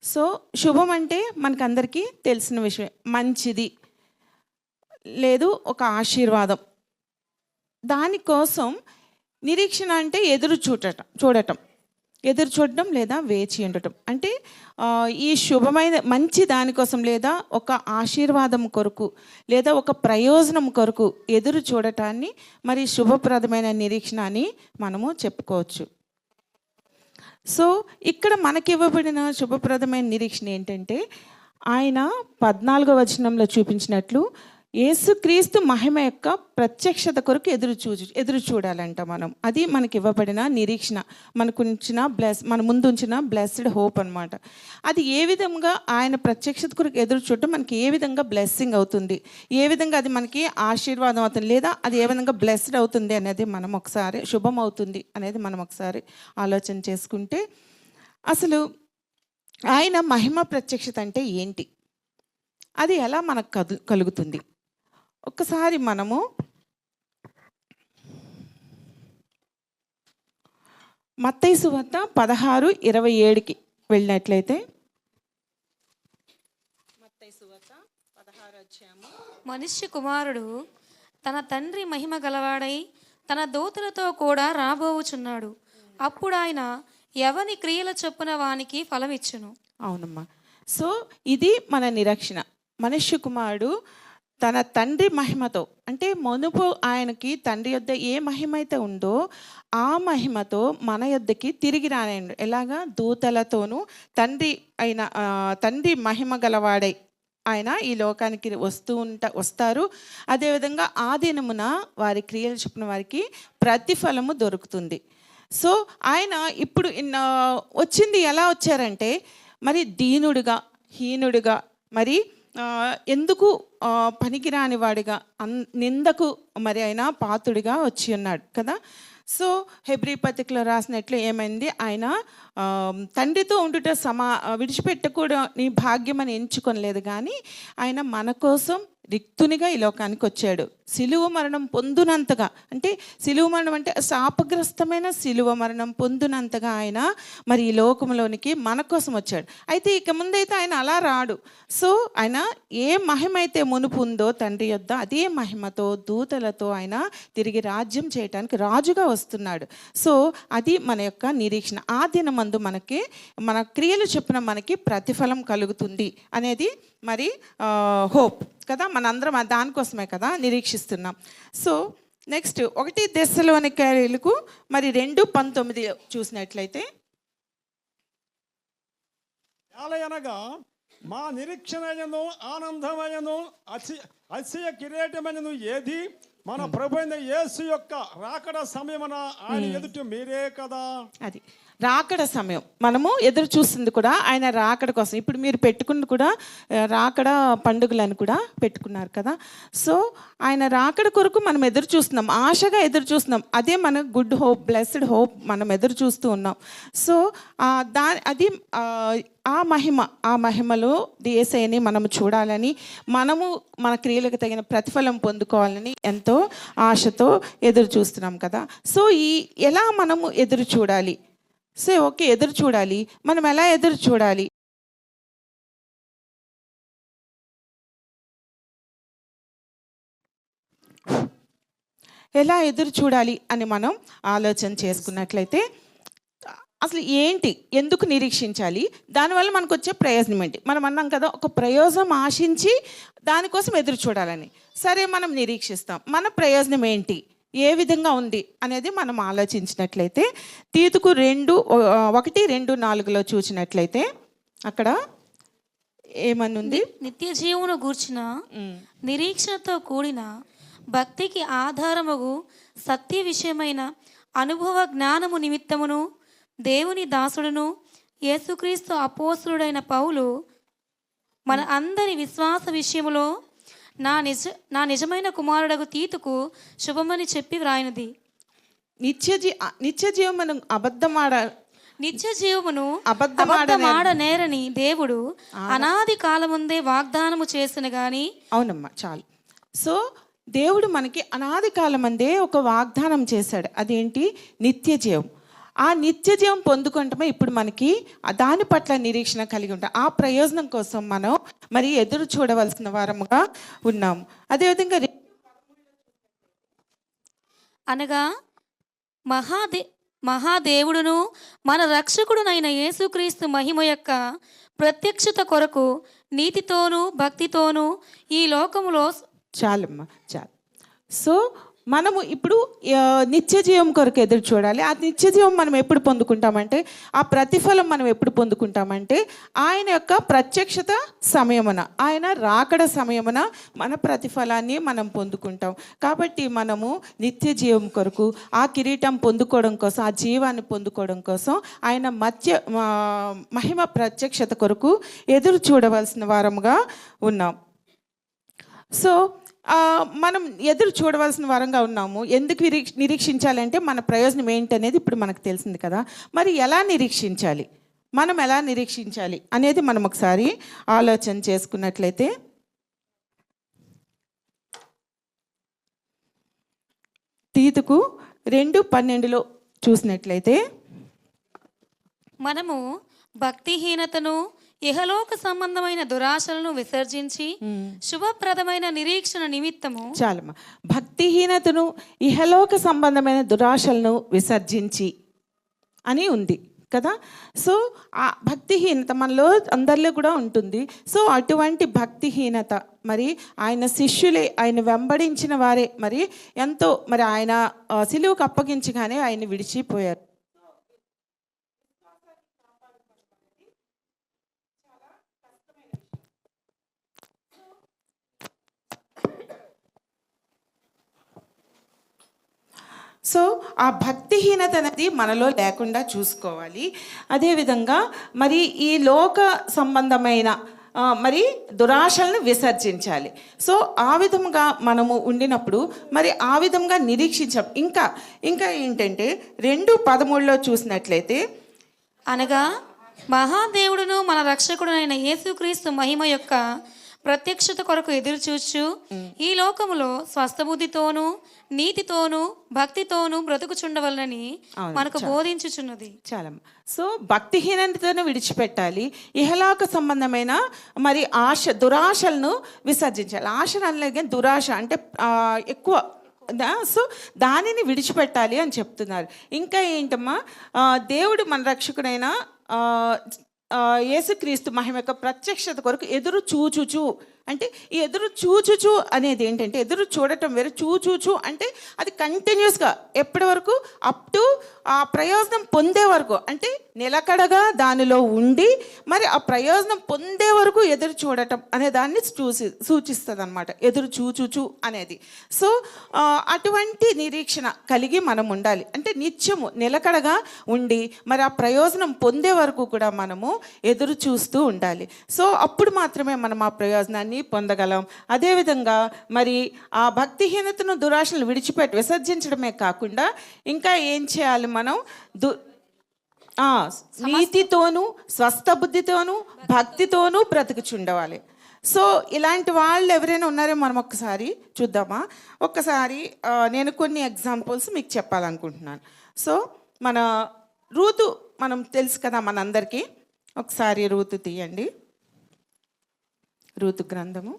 సో శుభం అంటే మనకందరికీ తెలిసిన విషయం, మంచిది లేదు ఒక ఆశీర్వాదం. దానికోసం నిరీక్షణ అంటే ఎదురు చూడటం. ఎదురు చూడడం లేదా వేచి ఉండటం. అంటే ఈ శుభమైన మంచి దానికోసం లేదా ఒక ఆశీర్వాదం కొరకు లేదా ఒక ప్రయోజనం కొరకు ఎదురు చూడటాన్ని మరి శుభప్రదమైన నిరీక్షణ అని మనము చెప్పుకోవచ్చు. సో ఇక్కడ మనకి ఇవ్వబడిన శుభప్రదమైన నిరీక్షణ ఏంటంటే ఆయన 14వ వచనంలో చూపించినట్లు యేసుక్రీస్తు మహిమ యొక్క ప్రత్యక్షత కొరకు ఎదురు చూడాలంట మనం. అది మనకి ఇవ్వబడిన నిరీక్షణ, మన ముందు ఉంచిన బ్లెస్డ్ హోప్ అనమాట. అది ఏ విధంగా ఆయన ప్రత్యక్షత కొరకు ఎదురు చూడటం మనకి ఏ విధంగా బ్లెస్సింగ్ అవుతుంది, ఏ విధంగా అది మనకి ఆశీర్వాదం అవుతుంది, లేదా అది ఏ విధంగా బ్లెస్డ్ అవుతుంది అనేది మనం ఒకసారి, శుభం అవుతుంది అనేది మనం ఒకసారి ఆలోచన చేసుకుంటే, అసలు ఆయన మహిమ ప్రత్యక్షత అంటే ఏంటి, అది ఎలా మనకు కలుగుతుంది ఒక్కసారి మనము మత్తయి సువార్త 16:27కి వెళ్ళినట్లయితే, మత్తయి సువార్త 16 అధ్యాయము. మనుష్య కుమారుడు తన తండ్రి మహిమ గలవాడై తన దూతలతో కూడా రాబోవుచున్నాడు. అప్పుడు ఆయన ఎవని క్రియల చొప్పున వానికి ఫలమిచ్చును. అవునమ్మా. సో ఇది మన నిరీక్షణ. మనుష్య కుమారుడు తన తండ్రి మహిమతో, అంటే మునుపు ఆయనకి తండ్రి యొద్ద ఏ మహిమ అయితే ఉందో ఆ మహిమతో మన యొద్దకి తిరిగి రానండు. ఎలాగా? దూతలతోనూ తండ్రి మహిమ గలవాడై ఆయన ఈ లోకానికి వస్తారు. అదేవిధంగా ఆ దినమున వారి క్రియలు చొప్పున వారికి ప్రతిఫలము దొరుకుతుంది. సో ఆయన ఇప్పుడు వచ్చింది ఎలా వచ్చారంటే, మరి దీనుడుగా, హీనుడుగా, మరి ఎందుకు పనికిరాని వాడిగా, నిందకు మరి ఆయన పాత్రుడిగా వచ్చి ఉన్నాడు కదా. సో హెబ్రీ పత్రికలో రాసినట్లు ఏమైంది, ఆయన తండ్రితో ఉండుట విడిచిపెట్టకూడని భాగ్యం అని ఎంచుకొనలేదు, కానీ ఆయన మన కోసం రిక్తునిగా ఈ లోకానికి వచ్చాడు. సిలువ మరణం పొందునంతగా, అంటే సిలువ మరణం అంటే శాపగ్రస్తమైన సిలువ మరణం పొందునంతగా ఆయన మరి ఈ లోకంలోనికి మన కోసం వచ్చాడు. అయితే ఇక ముందైతే ఆయన అలా రాడు. సో ఆయన ఏ మహిమ అయితే మునుపు ఉందో తండ్రి యొద్ద, అదే మహిమతో దూతలతో ఆయన తిరిగి రాజ్యం చేయటానికి రాజుగా వస్తున్నాడు. సో అది మన యొక్క నిరీక్షణ. ఆ దినమందు మనకి మన క్రియలు చొప్పున మనకి ప్రతిఫలం కలుగుతుంది అనేది మరి హోప్ కదా. మనందరం దానికోసమే కదా నిరీక్షిస్తున్నాం. సో నెక్స్ట్ 1 తెస్సలోనికైలకు మరి 2:19 చూసినట్లయితే, అనగా మా నిరీక్షణయను ఆనందమయను అతిశయ కిరీటమయను ఏది, మన ప్రభు అయిన యేసు యొక్క రాకడ సమయమున ఆయన ఎదుట మీరే కదా. అది రాకడ సమయం మనము ఎదురు చూస్తుంది కూడా ఆయన రాకడ కోసం. ఇప్పుడు మీరు పెట్టుకున్నది కూడా రాకడ పండుగలను కూడా పెట్టుకున్నారు కదా. సో ఆయన రాకడ కొరకు మనం ఎదురు చూస్తున్నాం, ఆశగా ఎదురు చూస్తున్నాం. అదే మన గుడ్ హోప్, బ్లెస్డ్ హోప్ మనం ఎదురు చూస్తూ ఉన్నాం. సో అది ఆ మహిమలో యేసయ్యని మనము చూడాలని, మనము మన క్రియలకు తగిన ప్రతిఫలం పొందుకోవాలని ఎంతో ఆశతో ఎదురు చూస్తున్నాం కదా. సో ఎలా మనము ఎదురు చూడాలి? సో ఓకే, ఎదురు చూడాలి. మనం ఎలా ఎదురు చూడాలి? ఎలా ఎదురు చూడాలి అని మనం ఆలోచన చేసుకున్నట్లయితే, అసలు ఏంటి, ఎందుకు నిరీక్షించాలి, దానివల్ల మనకు వచ్చే ప్రయోజనం ఏంటి? మనం అన్నాం కదా, ఒక ప్రయోజనం ఆశించి దానికోసం ఎదురు చూడాలని. సరే, మనం నిరీక్షిస్తాం, మన ప్రయోజనం ఏంటి, ఏ విధంగా ఉంది అనేది మనం ఆలోచించినట్లయితే, తీతుకు 1:2-4 చూసినట్లయితే అక్కడ ఏమనుంది? నిత్య జీవమును గూర్చిన నిరీక్షణతో కూడిన భక్తికి ఆధారముగు సత్య విషయమైన అనుభవ జ్ఞానము నిమిత్తమును దేవుని దాసుడును యేసుక్రీస్తు అపోస్తులుడైన పౌలు మన అందరి విశ్వాస విషయములో నా నిజమైన కుమారుడగు తీతుకు శుభమని చెప్పి వ్రాయినది. నిత్య జీవమును అబద్ధమాడనేరని దేవుడు అనాది కాలముందే వాగ్దానము చేసిన గాని. అవునమ్మా, చాలు. సో దేవుడు మనకి అనాది కాలమందే ఒక వాగ్దానం చేశాడు. అదేంటి? నిత్య జీవం. ఆ నిత్య జీవం పొందుకుంటమే ఇప్పుడు మనకి దాని పట్ల నిరీక్షణ కలిగి ఉంటాం. ఆ ప్రయోజనం కోసం మనం మరి ఎదురు చూడవలసిన వారముగా ఉన్నాము. అదేవిధంగా అనగా మహాదేవుడును మన రక్షకుడునైన యేసుక్రీస్తు మహిమ యొక్క ప్రత్యక్షత కొరకు నీతితోనూ భక్తితోనూ ఈ లోకములో చాలమ్మా చాలు. సో మనము ఇప్పుడు నిత్య జీవం కొరకు ఎదురు చూడాలి. ఆ నిత్య జీవం మనం ఎప్పుడు పొందుకుంటామంటే, ఆ ప్రతిఫలం మనం ఎప్పుడు పొందుకుంటామంటే ఆయన యొక్క ప్రత్యక్షత సమయమున, ఆయన రాకడ సమయమున మన ప్రతిఫలాన్ని మనం పొందుకుంటాం. కాబట్టి మనము నిత్య జీవం కొరకు, ఆ కిరీటం పొందుకోవడం కోసం, ఆ జీవాన్ని పొందుకోవడం కోసం ఆయన మహిమ ప్రత్యక్షత కొరకు ఎదురు చూడవలసిన వారముగా ఉన్నాం. సో మనం ఎదురు చూడవలసిన వారంగా ఉన్నాము. ఎందుకు నిరీక్షించాలంటే మన ప్రయోజనం ఏంటనేది ఇప్పుడు మనకు తెలిసింది కదా. మరి ఎలా నిరీక్షించాలి, మనం ఎలా నిరీక్షించాలి అనేది మనం ఒకసారి ఆలోచన చేసుకున్నట్లయితే, తీతుకు 2:12 చూసినట్లయితే, మనము భక్తిహీనతను ఇహలోక సంబంధమైన దురాశలను విసర్జించి శుభప్రదమైన నిరీక్షణ నిమిత్తము, చాలమ్మా, భక్తిహీనతను ఇహలోక సంబంధమైన దురాశలను విసర్జించి అని ఉంది కదా. సో ఆ భక్తిహీనత మనలో అందరిలో కూడా ఉంటుంది. సో అటువంటి భక్తిహీనత మరి ఆయన శిష్యులే, ఆయన వెంబడించిన వారే మరి ఎంతో మరి ఆయన సిలువకు అప్పగించగానే ఆయన విడిచిపోయారు. సో ఆ భక్తిహీనత అనేది మనలో లేకుండా చూసుకోవాలి. అదేవిధంగా మరి ఈ లోక సంబంధమైన మరి దురాశలను విసర్జించాలి. సో ఆ విధంగా మనము ఉండినప్పుడు మరి ఆ విధంగా నిరీక్షించాం. ఇంకా ఏంటంటే 2:13 చూసినట్లయితే, అనగా మహాదేవుడును మన రక్షకుడునైన యేసుక్రీస్తు మహిమ యొక్క ప్రత్యక్షత కొరకు ఎదురుచూచు ఈ లోకములో స్వస్థబుద్ధితోనూ నీతితోనూ భక్తితోనూ బ్రతుకుచుండవలనని మనకు బోధించుచున్నది. చాలా. సో భక్తిహీనతను విడిచిపెట్టాలి, ఇహలోక సంబంధమైన మరి దురాశలను విసర్జించాలి. ఆశను అనలేదు కానీ దురాశ అంటే ఎక్కువ. సో దానిని విడిచిపెట్టాలి అని చెప్తున్నారు. ఇంకా ఏంటమ్మా, దేవుడు మన రక్షకుడైన యేసుక్రీస్తు మహిమ యొక్క ప్రత్యక్షత కొరకు ఎదురు చూచుచు అంటే, ఈ ఎదురు చూచుచు అనేది ఏంటంటే, ఎదురు చూడటం వేరు, చూచుచు అంటే అది కంటిన్యూస్గా ఎప్పటి వరకు, అప్ టు ఆ ప్రయోజనం పొందే వరకు, అంటే నిలకడగా దానిలో ఉండి మరి ఆ ప్రయోజనం పొందే వరకు ఎదురు చూడటం అనే దాన్ని సూచిస్తుంది అనమాట, ఎదురు చూచుచు అనేది. సో అటువంటి నిరీక్షణ కలిగి మనం ఉండాలి. అంటే నిత్యము నిలకడగా ఉండి మరి ఆ ప్రయోజనం పొందే వరకు కూడా మనము ఎదురు చూస్తూ ఉండాలి. సో అప్పుడు మాత్రమే మనం ఆ ప్రయోజనాన్ని పొందగలం. అదేవిధంగా మరి ఆ భక్తిహీనతను దురాశలను విసర్జించడమే కాకుండా ఇంకా ఏం చేయాలి, మనం నీతితోనూ స్వస్థ బుద్ధితోనూ భక్తితోనూ బ్రతుకుచుండవాలి. సో ఇలాంటి వాళ్ళు ఎవరైనా ఉన్నారో మనం ఒక్కసారి చూద్దామా. ఒక్కసారి నేను కొన్ని ఎగ్జాంపుల్స్ మీకు చెప్పాలనుకుంటున్నాను. సో మన రూతు మనం తెలుసు కదా మనందరికీ. ఒకసారి రూతు తీయండి, రూతు గ్రంథము.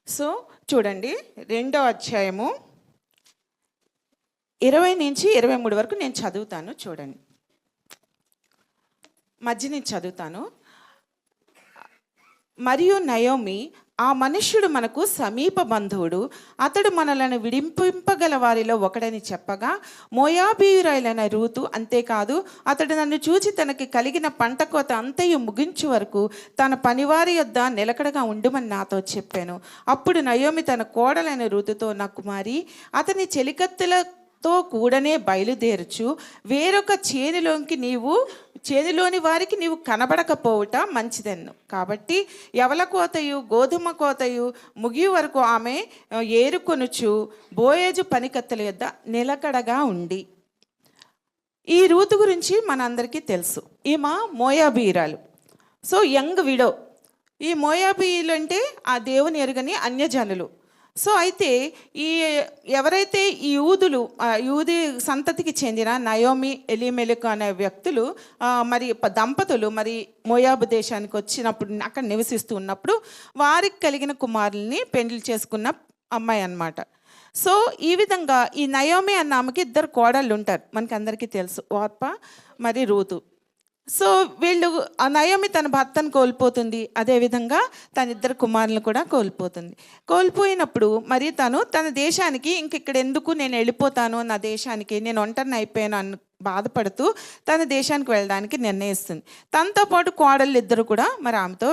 సో చూడండి, 2వ అధ్యాయము 20 నుంచి 23 వరకు నేను చదువుతాను. చూడండి, మధ్య నుంచి చదువుతాను. మరియు నయోమి, ఆ మనుష్యుడు మనకు సమీప బంధువుడు, అతడు మనలను విడింపింపగల వారిలో ఒకడని చెప్పగా, మోయాబీయురైన రూతు, అంతేకాదు అతడు నన్ను చూచి తనకి కలిగిన పంట కోత అంతయు ముగించు వరకు తన పనివారి యొద్ద నిలకడగా ఉండుమని నాతో చెప్పాను. అప్పుడు నయోమి తన కోడలైన రూతుతో, నా కుమారి, అతని చెలికత్తెలతో కూడనే బయలుదేరుచు వేరొక చేనులోని వారికి నీవు కనబడకపోవుట మంచిదన్ను. కాబట్టి యవల కోతయు గోధుమ కోతయు ముగియు వరకు ఆమె ఏరుకొనుచు బోయేజు పనికత్తెల యొద్ద నిలకడగా ఉండి. ఈ రూతు గురించి మనందరికీ తెలుసు. ఈమె మోయాబీయురాలు. So young widow. ఈ మోయాబీయులు అంటే ఆ దేవుని ఎరుగని అన్యజనులు. సో అయితే ఈ ఎవరైతే ఈ యూది సంతతికి చెందిన నయోమి ఎలీమెలకు అనే వ్యక్తులు మరి దంపతులు మరి మోయాబు దేశానికి వచ్చినప్పుడు అక్కడ నివసిస్తూ ఉన్నప్పుడు వారికి కలిగిన కుమారుల్ని పెండ్లి చేసుకున్న అమ్మాయి అన్నమాట. సో ఈ విధంగా ఈ నయోమి అన్న ఆమెకి 2 కోడళ్ళు ఉంటారు, మనకి అందరికీ తెలుసు, ఓర్పా మరి రూతు. సో వీళ్ళు ఆ నయోమి తన భర్తను కోల్పోతుంది, అదేవిధంగా తన 2 కుమారులను కూడా కోల్పోయినప్పుడు మరి తన దేశానికి ఇక్కడ ఎందుకు నేను వెళ్ళిపోతాను, నా దేశానికి నేను ఒంటరిని అయిపోయాను బాధపడుతూ తన దేశానికి వెళ్ళడానికి నిర్ణయిస్తుంది. తనతో పాటు కోడళ్ళు 2 కూడా మరి ఆమెతో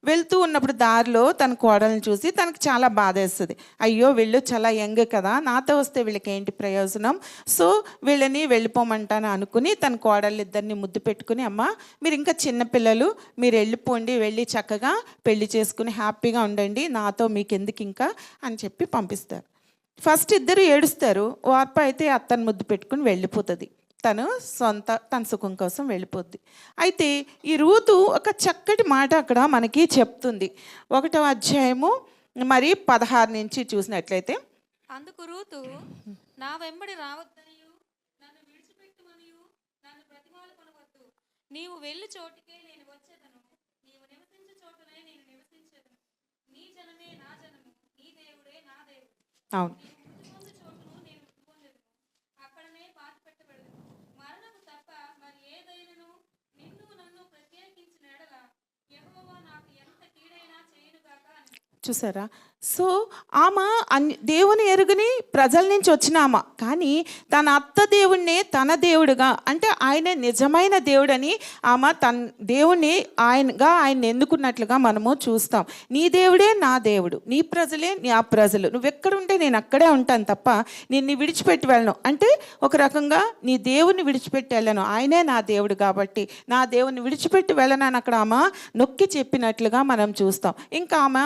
వెళ్తూ ఉన్నప్పుడు దారిలో తన కోడలను చూసి తనకు చాలా బాధ వేస్తుంది. అయ్యో వీళ్ళు చాలా యంగ్ కదా, నాతో వస్తే వీళ్ళకి ఏంటి ప్రయోజనం, సో వీళ్ళని వెళ్ళిపోమంటాను అనుకుని తన కోడళ్ళు 2 ముద్దు పెట్టుకుని, అమ్మ మీరు ఇంకా చిన్నపిల్లలు, మీరు వెళ్ళిపోండి, వెళ్ళి చక్కగా పెళ్లి చేసుకుని హ్యాపీగా ఉండండి, నాతో మీకు ఎందుకు ఇంకా అని చెప్పి పంపిస్తారు. ఫస్ట్ 2 ఏడుస్తారు, వార్ప అయితే అత్తను ముద్దు పెట్టుకుని వెళ్ళిపోతుంది, తన సుఖం కోసం వెళ్ళిపోద్ది. అయితే ఈ రూతు ఒక చక్కటి మాట అక్కడ మనకి చెప్తుంది. 1వ అధ్యాయము మరి 16 నుంచి చూసినట్లయితే, అందుకు రూతు, నా వెంబడి రావద్దనియు నన్ను విడిచిపెట్టుమనియు నన్ను బ్రతిమాలుకొనవద్దు, నీవు వెళ్ళి చోటికే నేను వచ్చేదను, నీవు నివసించే చోటనే నేను నివసించేదను, నీ జనమే నా జనము, నీ దేవుడే నా దేవుడు. అవును, చోటును నేను పొందెదను, అక్కడనే పాతి పెట్టబడదు, మరణము తప్ప మరి ఏదైనను నిన్ను నన్ను ప్రత్యేకించిన ఎడల యెహోవా నాకు ఎంత కీడైనా చేయునుగాక అని. చూసారా? సో ఆమె దేవుని ఎరుగని ప్రజల నుంచి వచ్చిన ఆమె, కానీ తన అత్త దేవుణ్ణే తన దేవుడుగా, అంటే ఆయన నిజమైన దేవుడని ఆమె తన దేవుణ్ణి ఆయన ఎన్నుకున్నట్లుగా మనము చూస్తాం. నీ దేవుడే నా దేవుడు, నీ ప్రజలే నా ప్రజలు, నువ్వు ఎక్కడుంటే నేను అక్కడే ఉంటాను తప్ప నిన్ను విడిచిపెట్టి వెళ్ళను, అంటే ఒక రకంగా నీ దేవుని విడిచిపెట్టి వెళ్ళను, ఆయనే నా దేవుడు కాబట్టి నా దేవుని విడిచిపెట్టి వెళ్ళనని అక్కడ ఆమె నొక్కి చెప్పినట్లుగా మనం చూస్తాం. ఇంకా ఆమె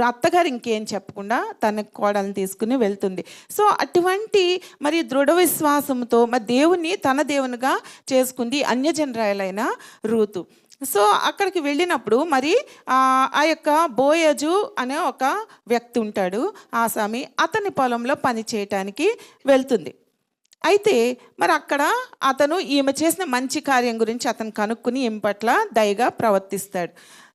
అత్తగారు ఇంకేం చెప్పకుండా తన కోడలను తీసుకుని వెళ్తుంది. సో అటువంటి మరి దృఢ విశ్వాసంతో మరి దేవుని తన దేవునిగా చేసుకుంది అన్యజనరాయలైన రూతు. సో అక్కడికి వెళ్ళినప్పుడు మరి ఆ యొక్క బోయజు అనే ఒక వ్యక్తి ఉంటాడు, ఆసామి, అతని పొలంలో పని చేయటానికి వెళ్తుంది. అయితే మరి అక్కడ అతను ఈమె చేసిన మంచి కార్యం గురించి అతను కనుక్కుని ఈమె పట్ల దయగా ప్రవర్తిస్తాడు.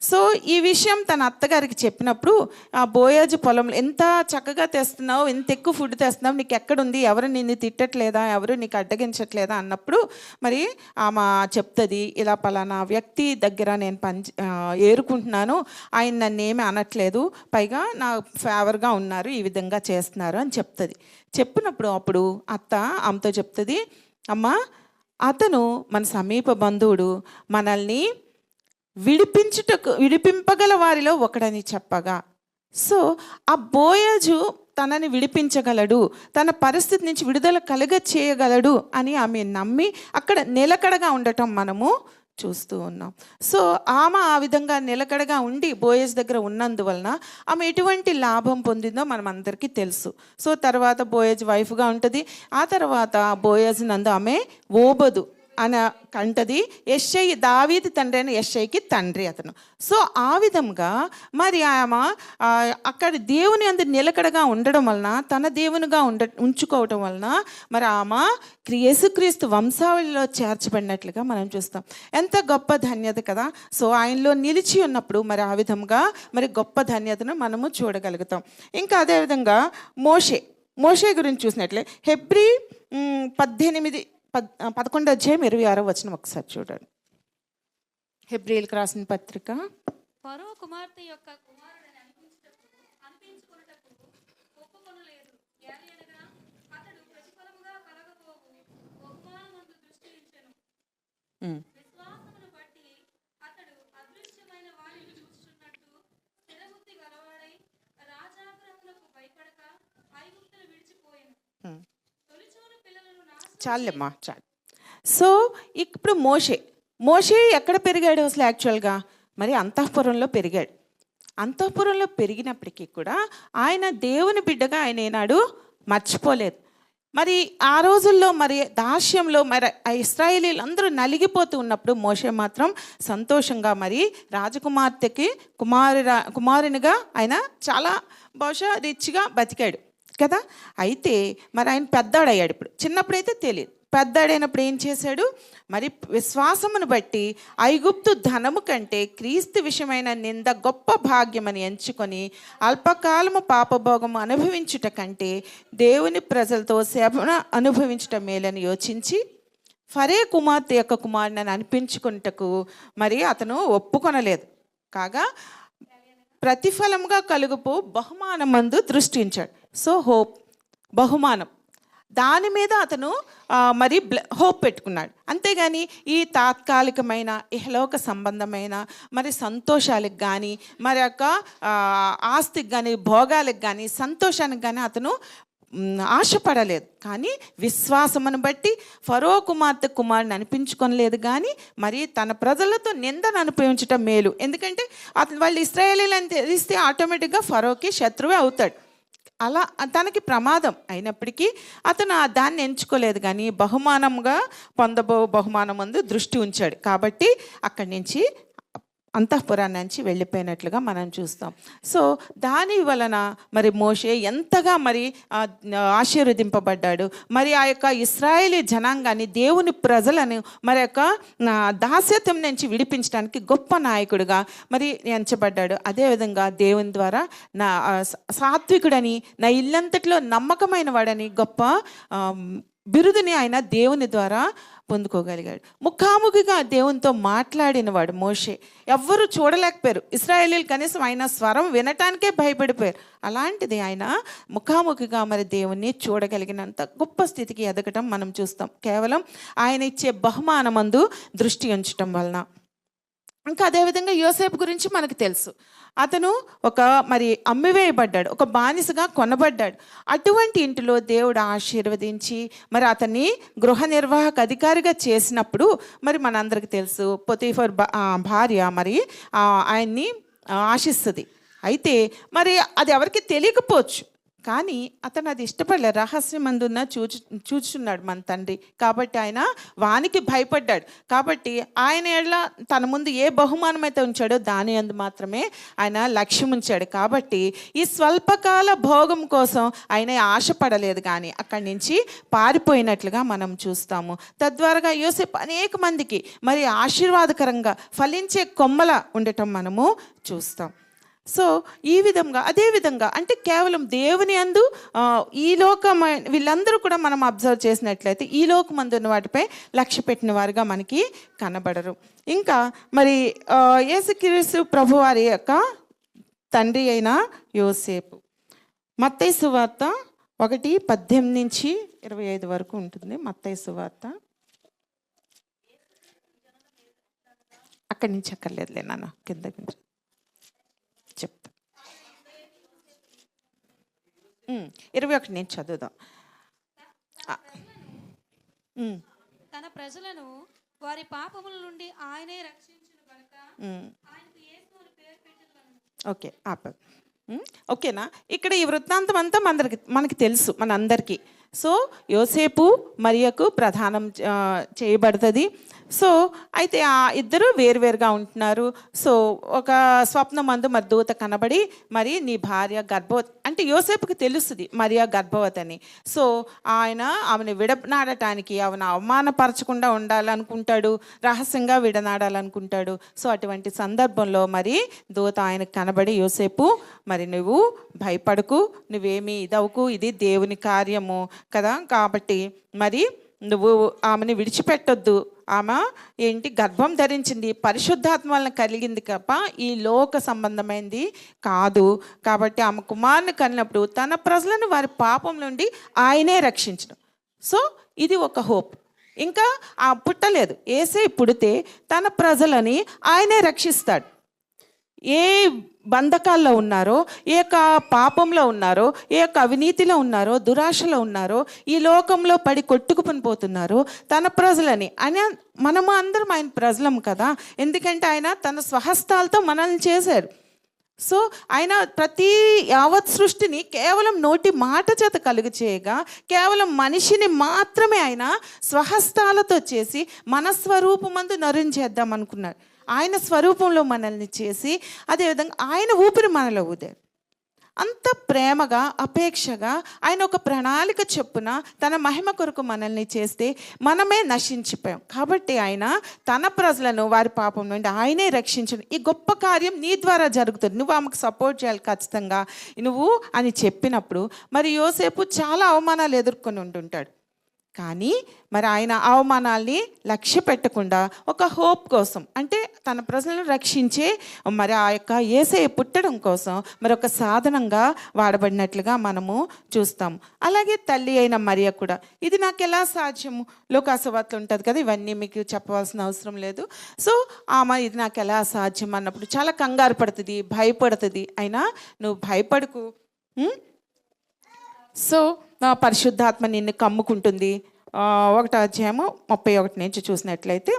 సో ఈ విషయం తన అత్తగారికి చెప్పినప్పుడు, ఆ బోయాజు పొలంలో ఎంత చక్కగా తెస్తున్నావు, ఎంత ఎక్కువ ఫుడ్ తెస్తున్నావు, నీకు ఎక్కడుంది, ఎవరు నిన్ను తిట్టట్లేదా, ఎవరు నీకు అడ్డగించట్లేదా అన్నప్పుడు మరి ఆమె చెప్తుంది, ఇలా పలానా వ్యక్తి దగ్గర నేను ఏరుకుంటున్నాను, ఆయన నన్ను ఏమీ అనట్లేదు, పైగా నా ఫేవర్గా ఉన్నారు, ఈ విధంగా చేస్తున్నారు అని చెప్తుంది. చెప్పినప్పుడు అప్పుడు అత్త ఆమెతో చెప్తుంది, అమ్మ అతను మన సమీప బంధువుడు, మనల్ని విడిపింపగల వారిలో ఒకడని చెప్పగా, సో ఆ బోయజు తనని విడిపించగలడు, తన పరిస్థితి నుంచి విడుదల చేయగలడు అని ఆమె నమ్మి అక్కడ నిలకడగా ఉండటం మనము చూస్తూ ఉన్నాం. సో ఆమె ఆ విధంగా నిలకడగా ఉండి బోయజ్ దగ్గర ఉన్నందువలన ఆమె ఎటువంటి లాభం పొందిందో మనం అందరికీ తెలుసు. సో తర్వాత బోయజ్ వైఫ్గా ఉంటుంది. ఆ తర్వాత బోయజ్ నందు ఆమె ఓబదు అన కంటది. యెషై దావీదు తండ్రి అయిన యెషైకి తండ్రి అతను. సో ఆ విధంగా మరి ఆమె అక్కడ దేవుని అందు నిలకడగా ఉండడం వలన, తన దేవునిగా ఉంచుకోవటం వలన మరి ఆమె యేసుక్రీస్తు వంశావళిలో చేర్చబడినట్లుగా మనం చూస్తాం. ఎంత గొప్ప ధన్యత కదా. సో ఆయనలో నిలిచి ఉన్నప్పుడు మరి ఆ విధంగా మరి గొప్ప ధన్యతను మనము చూడగలుగుతాం. ఇంకా అదేవిధంగా మోషే గురించి చూసినట్లే హెబ్రీ 11 అధ్యాయం 26 వచనం ఒకసారి చూడండి. హెబ్రీయులకు రాసిన పత్రిక. ఫరో కుమార్తె యొక్క కుమారుడని అనిపించుకొనుటకు ఒప్పుకొనలేదు, ఏలయనగా అతడు ప్రతిఫలముగా కలగబోవు బహుమానమందు దృష్టి ఉంచెను. విశ్వాసమును బట్టి అతడు అదృశ్యమైన వారిని చూస్తున్నట్టు స్థిరబుద్ధి గలవాడై రాజాగ్రహములకు భయపడక ఐగుప్తును విడిచిపోయెను. తొలిచూలు పిల్లలను చాలమ్మా చాలు. సో ఇప్పుడు మోషే ఎక్కడ పెరిగాడు అసలు? యాక్చువల్గా మరి అంతఃపురంలో పెరిగాడు. అంతఃపురంలో పెరిగినప్పటికీ కూడా ఆయన దేవుని బిడ్డగా ఆయన ఏనాడు మర్చిపోలేదు. మరి ఆ రోజుల్లో మరి దాస్యంలో మరి ఆ ఇశ్రాయేలీలందరూ నలిగిపోతూ ఉన్నప్పుడు మోషే మాత్రం సంతోషంగా మరి రాజకుమార్తెకి కుమారునిగా ఆయన చాలా బహుశా రిచ్గా బతికాడు కదా. అయితే మరి ఆయన పెద్దాడయ్యాడు. ఇప్పుడు చిన్నప్పుడైతే తెలియదు. పెద్దాడైనప్పుడు ఏం చేశాడు, మరి విశ్వాసమును బట్టి ఐగుప్తు ధనము కంటే క్రీస్తు విషయమైన నింద గొప్ప భాగ్యమని ఎంచుకొని అల్పకాలము పాపభోగము అనుభవించుట కంటే దేవుని ప్రజలతో సేవను అనుభవించుట మేలని యోచించి ఫరే కుమార్తె యొక్క కుమారుని అనిపించుకుంటకు మరి అతను ఒప్పుకొనలేదు. కాగా ప్రతిఫలముగా కలుగుపు బహుమానమందు దృష్టి ఉంచాడు. సో హోప్, బహుమానం, దాని మీద అతను మరి హోప్ పెట్టుకున్నాడు. అంతేగాని ఈ తాత్కాలికమైన ఇహలోక సంబంధమైన మరి సంతోషాలకు కానీ మరి యొక్క ఆస్తికి కానీ భోగాలకు కానీ సంతోషానికి కానీ అతను ఆశపడలేదు. కానీ విశ్వాసమును బట్టి ఫరో కుమార్తె కుమారుని అనిపించుకొనలేదు. కానీ మరి తన ప్రజలతో నిందను అనుభవించటం మేలు. ఎందుకంటే అతను వాళ్ళు ఇశ్రాయేలీలను తెలిస్తే ఆటోమేటిక్గా ఫరోకి శత్రువే అవుతాడు. అలా తనకి ప్రమాదం అయినప్పటికీ అతను దాన్ని ఎంచుకోలేదు. కానీ బహుమానంగా బహుమానం ముందు దృష్టి ఉంచాడు. కాబట్టి అక్కడి నుంచి అంతఃపురాన్ని నుంచి వెళ్ళిపోయినట్లుగా మనం చూస్తాం. సో దాని వలన మరి మోషే ఎంతగా మరి ఆశీర్వదింపబడ్డాడు. మరి ఆ యొక్క ఇశ్రాయేలీ జనాంగాన్ని, దేవుని ప్రజలను మరి యొక్క దాస్యత్వం నుంచి విడిపించడానికి గొప్ప నాయకుడిగా మరి ఎంచబడ్డాడు. అదేవిధంగా దేవుని ద్వారా నా సాత్వికుడని, నా ఇల్లంతట్లో నమ్మకమైన వాడని గొప్ప బిరుదుని ఆయన దేవుని ద్వారా పొందుకోగలిగాడు. ముఖాముఖిగా దేవునితో మాట్లాడిన వాడు మోషే. ఎవ్వరూ చూడలేకపోయారు. ఇశ్రాయేలీలు కనీసం ఆయన స్వరం వినటానికే భయపడిపోయారు. అలాంటిది ఆయన ముఖాముఖిగా మరి దేవుణ్ణి చూడగలిగినంత గొప్ప స్థితికి ఎదగటం మనం చూస్తాం. కేవలం ఆయన ఇచ్చే బహుమానమందు దృష్టి ఉంచటం వలన. ఇంకా అదేవిధంగా యోసేపు గురించి మనకు తెలుసు. అతను ఒక మరి అమ్మివేయబడ్డాడు, ఒక బానిసగా కొనబడ్డాడు. అటువంటి ఇంటిలో దేవుడు ఆశీర్వదించి మరి అతన్ని గృహ నిర్వాహక అధికారిగా చేసినప్పుడు మరి మనందరికీ తెలుసు పొతీఫర్ భార్య మరి ఆయన్ని ఆశిస్తుంది. అయితే మరి అది ఎవరికి తెలియకపోవచ్చు. కానీ అతను అది ఇష్టపడలే. రహస్యమందున్న చూచున్నాడు మన తండ్రి. కాబట్టి ఆయన వానికి భయపడ్డాడు. కాబట్టి ఆయన ఎట్లా తన ముందు ఏ బహుమానం అయితే ఉంచాడో దాని అందు మాత్రమే ఆయన లక్ష్యం ఉంచాడు. కాబట్టి ఈ స్వల్పకాల భోగం కోసం ఆయన ఆశపడలేదు. కానీ అక్కడి నుంచి పారిపోయినట్లుగా మనం చూస్తాము. తద్వారా యోసేపు అనేక మందికి మరి ఆశీర్వాదకరంగా ఫలించే కొమ్మల ఉండటం మనము చూస్తాం. సో ఈ విధంగా అదేవిధంగా అంటే కేవలం దేవుని యందు ఈ లోకమైన వీళ్ళందరూ కూడా మనం అబ్జర్వ్ చేసినట్లయితే ఈ లోకమందు ఉన్న వాటిపై లక్ష్య పెట్టిన వారుగా మనకి కనబడరు. ఇంకా మరి యేసుక్రీస్తు ప్రభువారి యొక్క తండ్రి అయిన యోసేపు, మత్తయి సువార్త 1:18 నుంచి 25 వరకు ఉంటుంది. మత్తయి సువార్త అక్కడి నుంచి అక్కర్లేదులే నాన్న, కింద చెప్తా. 21 నేను చదువుదాం. తన ప్రజలను వారి పాపముల నుండి ఆయనే రక్షించును గనుక ఆయనకు యేసు అని పేరు పెట్టెను. ఓకే ఓకేనా. ఇక్కడ ఈ వృత్తాంతం అంతా మనకి తెలుసు మనందరికీ. సో యోసేపు మరియకు ప్రధానం చేయబడుతుంది. సో అయితే ఆ ఇద్దరు వేరువేరుగా ఉంటున్నారు. సో ఒక స్వప్నమందు మరి దూత కనబడి మరి నీ భార్య గర్భవతి అంటే యోసేపుకి తెలుస్తుంది మరియా గర్భవతి అని. సో ఆయన ఆమెను విడనాడటానికి ఆమెను అవమానపరచకుండా ఉండాలనుకుంటాడు, రహస్యంగా విడనాడాలనుకుంటాడు. సో అటువంటి సందర్భంలో మరి దూత ఆయనకు కనబడి యోసేపు మరి నువ్వు భయపడకు, నువ్వేమీ ఇదవుకు, ఇది దేవుని కార్యము కదా, కాబట్టి మరి నువ్వు ఆమెను విడిచిపెట్టొద్దు. ఆమె గర్భం ధరించింది, పరిశుద్ధాత్మ వలన కలిగింది తప్ప ఈ లోక సంబంధమైనది కాదు. కాబట్టి ఆమె కుమారుని కనినప్పుడు తన ప్రజలను వారి పాపం నుండి ఆయనే రక్షించడం. సో ఇది ఒక హోప్. ఇంకా పుట్టలేదు, యేసే పుడితే తన ప్రజలని ఆయనే రక్షిస్తాడు. ఏ బంధకాల్లో ఉన్నారో, ఏ యొక్క పాపంలో ఉన్నారో, ఏ యొక్క అవినీతిలో ఉన్నారో, దురాశలో ఉన్నారో, ఈ లోకంలో పడి కొట్టుకుపోతున్నారో తన ప్రజలని మనము అందరం ఆయన ప్రజలం కదా. ఎందుకంటే ఆయన తన స్వహస్తాలతో మనల్ని చేశారు. సో ఆయన ప్రతి యావత్ సృష్టిని కేవలం నోటి మాట చేత కలుగు చేయగా, కేవలం మనిషిని మాత్రమే ఆయన స్వహస్తాలతో చేసి మన స్వరూపమందు నరుని చేద్దాం అనుకున్నారు. ఆయన స్వరూపంలో మనల్ని చేసి అదేవిధంగా ఆయన ఊపిరి మనలో ఊదారు. అంత ప్రేమగా, అపేక్షగా ఆయన ఒక ప్రణాళిక చొప్పున తన మహిమ కొరకు మనల్ని చేస్తే మనమే నశించిపోయాం. కాబట్టి ఆయన తన ప్రజలను వారి పాపం నుండి ఆయనే రక్షించడం, ఈ గొప్ప కార్యం నీ ద్వారా జరుగుతుంది, నువ్వు ఆమెకు సపోర్ట్ చేయాలి ఖచ్చితంగా నువ్వు అని చెప్పినప్పుడు, మరి యోసేపు చాలా అవమానాలు ఎదుర్కొని ఉంటుంటాడు. కానీ మరి ఆయన అవమానాల్ని లక్ష్య పెట్టకుండా ఒక హోప్ కోసం, అంటే తన ప్రజలను రక్షించే మరి ఆ యొక్క యేసయ్య పుట్టడం కోసం మరి ఒక సాధనంగా వాడబడినట్లుగా మనము చూస్తాం. అలాగే తల్లి అయిన మరియ కూడా, ఇది నాకు ఎలా సాధ్యము, లోకాసువార్తలు ఉంటుంది కదా, ఇవన్నీ మీకు చెప్పవలసిన అవసరం లేదు. సో ఆమె ఇది నాకు ఎలా సాధ్యం అన్నప్పుడు చాలా కంగారు పడుతుంది, భయపడుతుంది. అయినా నువ్వు భయపడకు, సో పరిశుద్ధాత్మ నిన్ను కమ్ముకుంటుంది. 1వ అధ్యాయము 31 నుంచి చూసినట్లయితే,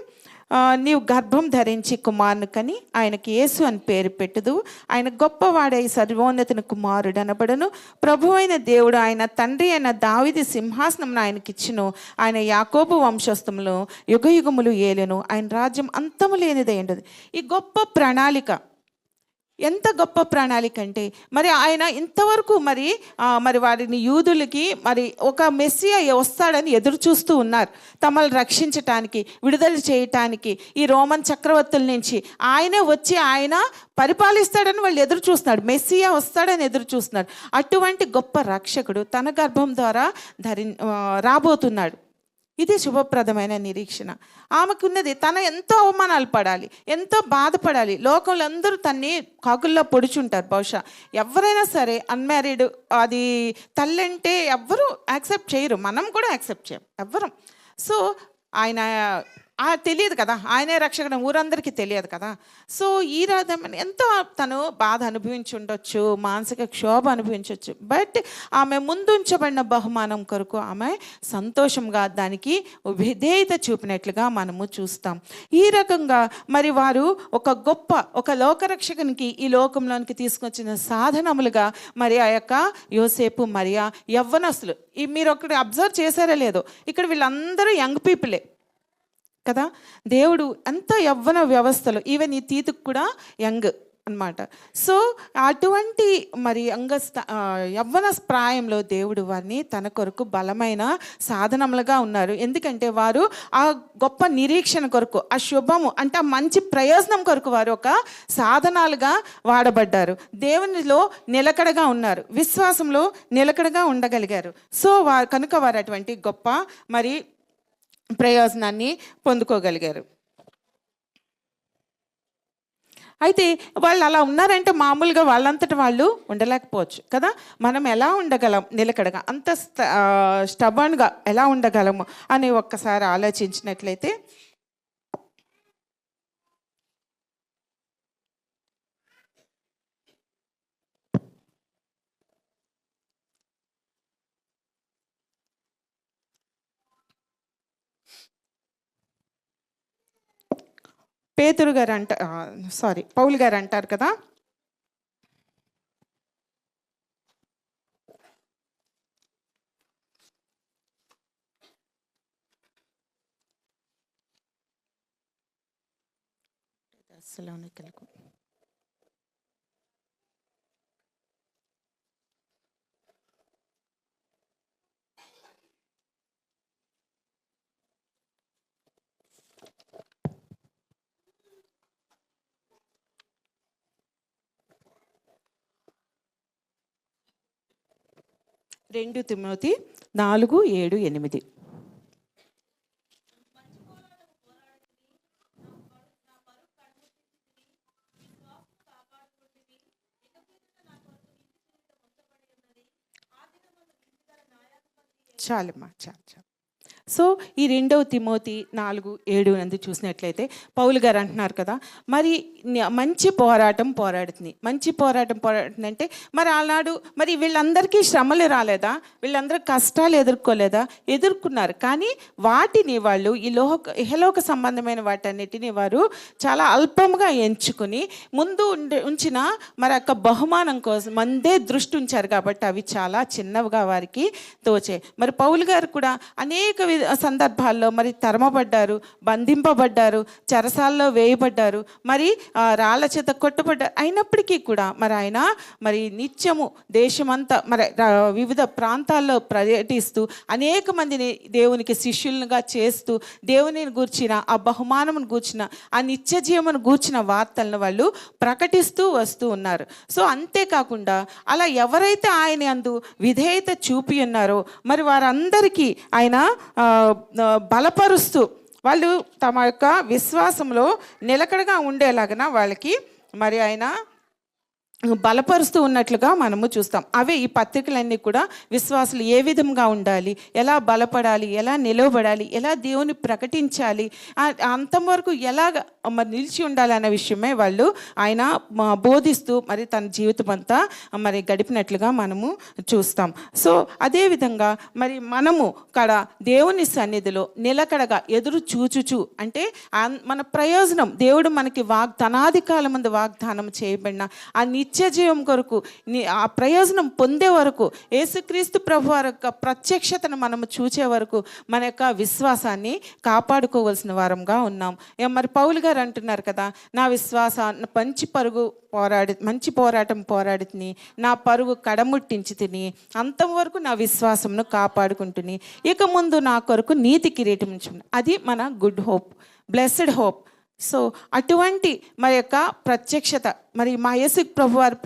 నీవు గర్భం ధరించి కుమారుని కని ఆయనకి యేసు అని పేరు పెట్టుదు, ఆయన గొప్పవాడై సర్వోన్నతుని కుమారుడు అనబడను, ప్రభు అయిన దేవుడు ఆయన తండ్రి అయిన దావీదు సింహాసనం ఆయనకిచ్చును, ఆయన యాకోబు వంశస్థములు యుగయుగములు ఏలును, ఆయన రాజ్యం అంతము లేనిదై ఉండదు. ఈ గొప్ప ప్రణాళిక ఎంత గొప్ప ప్రణాళిక అంటే, మరి ఆయన ఇంతవరకు మరి వారిని యూదులకి మరి ఒక మెస్సియా వస్తాడని ఎదురు చూస్తూ ఉన్నారు, తమను రక్షించటానికి, విడుదల చేయటానికి ఈ రోమన్ చక్రవర్తుల నుంచి. ఆయనే వచ్చి ఆయన పరిపాలిస్తాడని వాళ్ళు ఎదురు చూస్తున్నాడు, మెస్సియా వస్తాడని ఎదురు చూస్తున్నారు. అటువంటి గొప్ప రక్షకుడు తన గర్భం ద్వారా రాబోతున్నాడు. ఇది శుభప్రదమైన నిరీక్షణ. ఆమెకున్నది, తన ఎంతో అవమానాలు పడాలి, ఎంతో బాధపడాలి, లోకంలో అందరూ తన్ని కాకుల్లో పొడుచుంటారు. బహుశా ఎవరైనా సరే అన్మ్యారీడ్ అది తల్లంటే ఎవ్వరూ యాక్సెప్ట్ చేయరు, మనం కూడా యాక్సెప్ట్ చేయం ఎవ్వరం. సో ఆయన తెలియదు కదా, ఆయనే రక్షకుడు, ఊరందరికీ తెలియదు కదా. సో ఈ రాధమని ఎంతో తను బాధ అనుభవించి ఉండొచ్చు, మానసిక క్షోభ అనుభవించవచ్చు. బట్ ఆమె ముందుంచబడిన బహుమానం కొరకు ఆమె సంతోషంగా దానికి విధేయత చూపినట్లుగా మనము చూస్తాం. ఈ రకంగా మరి వారు ఒక లోకరక్షకునికి ఈ లోకంలోనికి తీసుకొచ్చిన సాధనములుగా మరి ఆ యొక్క యోసేపు మరియా యవ్వనస్తులు. మీరు ఒకటి అబ్జర్వ్ చేశారో లేదో, ఇక్కడ వీళ్ళందరూ యంగ్ పీపులే కదా. దేవుడు ఎంత యవ్వన వ్యవస్థలో, ఈవెన్ ఈ తీతుకు కూడా యంగ్ అన్నమాట. సో అటువంటి మరి యవ్వన ప్రాయంలో దేవుడు వారిని తన కొరకు బలమైన సాధనములుగా ఉన్నారు. ఎందుకంటే వారు ఆ గొప్ప నిరీక్షణ కొరకు, ఆ శుభము అంటే ఆ మంచి ప్రయోజనం కొరకు వారు ఒక సాధనాలుగా వాడబడ్డారు. దేవునిలో నిలకడగా ఉన్నారు, విశ్వాసంలో నిలకడగా ఉండగలిగారు. సో కనుక వారు అటువంటి గొప్ప మరి ప్రయోజనాన్ని పొందుకోగలిగారు. అయితే వాళ్ళు అలా ఉన్నారంటే మామూలుగా వాళ్ళంతటి వాళ్ళు ఉండలేకపోవచ్చు కదా. మనం ఎలా ఉండగలం నిలకడగా, అంత స్టబర్న్గా ఎలా ఉండగలము అని ఒక్కసారి ఆలోచించినట్లయితే, పౌలు గారు అంటారు కదా, తెస్సలోనికీయులకు 2 తిమోతి 4:7-8. చాలమ్మా, చాలు. సో ఈ 2 తిమోతి 4:7 నందు చూసినట్లయితే పౌలు గారు అంటున్నారు కదా, మరి మంచి పోరాటం పోరాడుతుంది. మంచి పోరాటం పోరాడుతుంది అంటే మరి ఆనాడు మరి వీళ్ళందరికీ శ్రమలు రాలేదా? వీళ్ళందరూ కష్టాలు ఎదుర్కోలేదా? ఎదుర్కొన్నారు. కానీ వాటిని వాళ్ళు ఈ ఇహలోక సంబంధమైన వాటన్నిటిని వారు చాలా అల్పంగా ఎంచుకుని ముందు ఉంచిన మరి యొక్క బహుమానం కోసం మందే దృష్టి ఉంచారు కాబట్టి అవి చాలా చిన్నవిగా వారికి తోచాయి. మరి పౌలు గారు కూడా అనేక సందర్భాల్లో మరి తరమబడ్డారు, బంధింపబడ్డారు, చెరసాల్లో వేయబడ్డారు, మరి రాళ్ళ చేత కొట్టబడ్డారు. అయినప్పటికీ కూడా మరి ఆయన మరి నిత్యము దేశమంతా మరి వివిధ ప్రాంతాల్లో పర్యటిస్తూ అనేక మందిని దేవునికి శిష్యులుగా చేస్తూ దేవునిని గూర్చిన ఆ బహుమానమును గూర్చిన ఆ నిత్య జీవమును గూర్చిన వార్తలను వాళ్ళు ప్రకటిస్తూ వస్తూ ఉన్నారు. సో అంతేకాకుండా అలా ఎవరైతే ఆయన యందు విధేయత చూపి ఉన్నారో మరి వారందరికీ ఆయన బలపరుస్తూ వాళ్ళు తమ యొక్క విశ్వాసంలో నిలకడగా ఉండేలాగన వాళ్ళకి మరి ఆయన బలపరుస్తూ ఉన్నట్లుగా మనము చూస్తాం. అవే ఈ పత్రికలన్నీ కూడా విశ్వాసులు ఏ విధంగా ఉండాలి, ఎలా బలపడాలి, ఎలా నిలవబడాలి, ఎలా దేవుని ప్రకటించాలి, అంతవరకు ఎలాగ మరి నిలిచి ఉండాలి అనే విషయమే వాళ్ళు ఆయన బోధిస్తూ మరి తన జీవితం అంతా మరి గడిపినట్లుగా మనము చూస్తాం. సో అదేవిధంగా మరి మనము కడ దేవుని సన్నిధిలో నిలకడగా ఎదురు చూచుచు అంటే మన ప్రయోజనం దేవుడు మనకి తనాది కాలం ముందు వాగ్దానం చేయబడిన ఆ నిత్య జీవం కొరకు ఆ ప్రయోజనం పొందే వరకు యేసుక్రీస్తు ప్రభు వారి యొక్క ప్రత్యక్షతను మనము చూసే వరకు మన యొక్క విశ్వాసాన్ని కాపాడుకోవాల్సిన వారంగా ఉన్నాం. మరి పౌలు గారు అంటున్నారు కదా, నా విశ్వాసాన్ని మంచి పోరాటం పోరాడి తిని నా పరుగు కడముట్టించి తిని అంతవరకు నా విశ్వాసంను కాపాడుకుంటుని ఇక ముందు నా కొరకు నీతి కిరీటం ఉంచుకుని. అది మన good hope, blessed hope. So అటువంటి మరి యొక్క ప్రత్యక్షత మరి మా యేసు ప్రభు వారి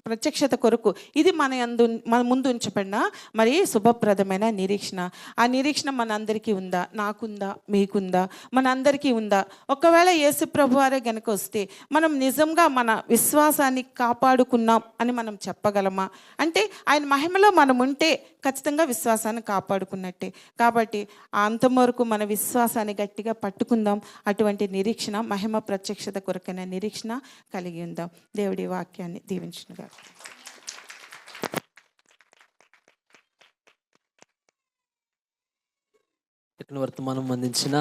ప్రత్యక్షత కొరకు ఇది మన ముందు ఉంచబడిన మరి శుభప్రదమైన నిరీక్షణ. ఆ నిరీక్షణ మనందరికీ ఉందా? నాకుందా? మీకుందా? మనందరికీ ఉందా? ఒకవేళ యేసు ప్రభు వారే గనుక వస్తే మనం నిజంగా మన విశ్వాసాన్ని కాపాడుకున్నాం అని మనం చెప్పగలమా? అంటే ఆయన మహిమలో మనం ఉంటే ఖచ్చితంగా విశ్వాసాన్ని కాపాడుకున్నట్టే. కాబట్టి అంతం వరకు మన విశ్వాసాన్ని గట్టిగా పట్టుకుందాం. అటువంటి నిరీక్షణ, మహిమ ప్రత్యక్షత కొరకైన నిరీక్షణ కలిగి ఉందాం. దేవుడి వాక్యాన్ని దీవించునుగా. వర్తమానం అందించిన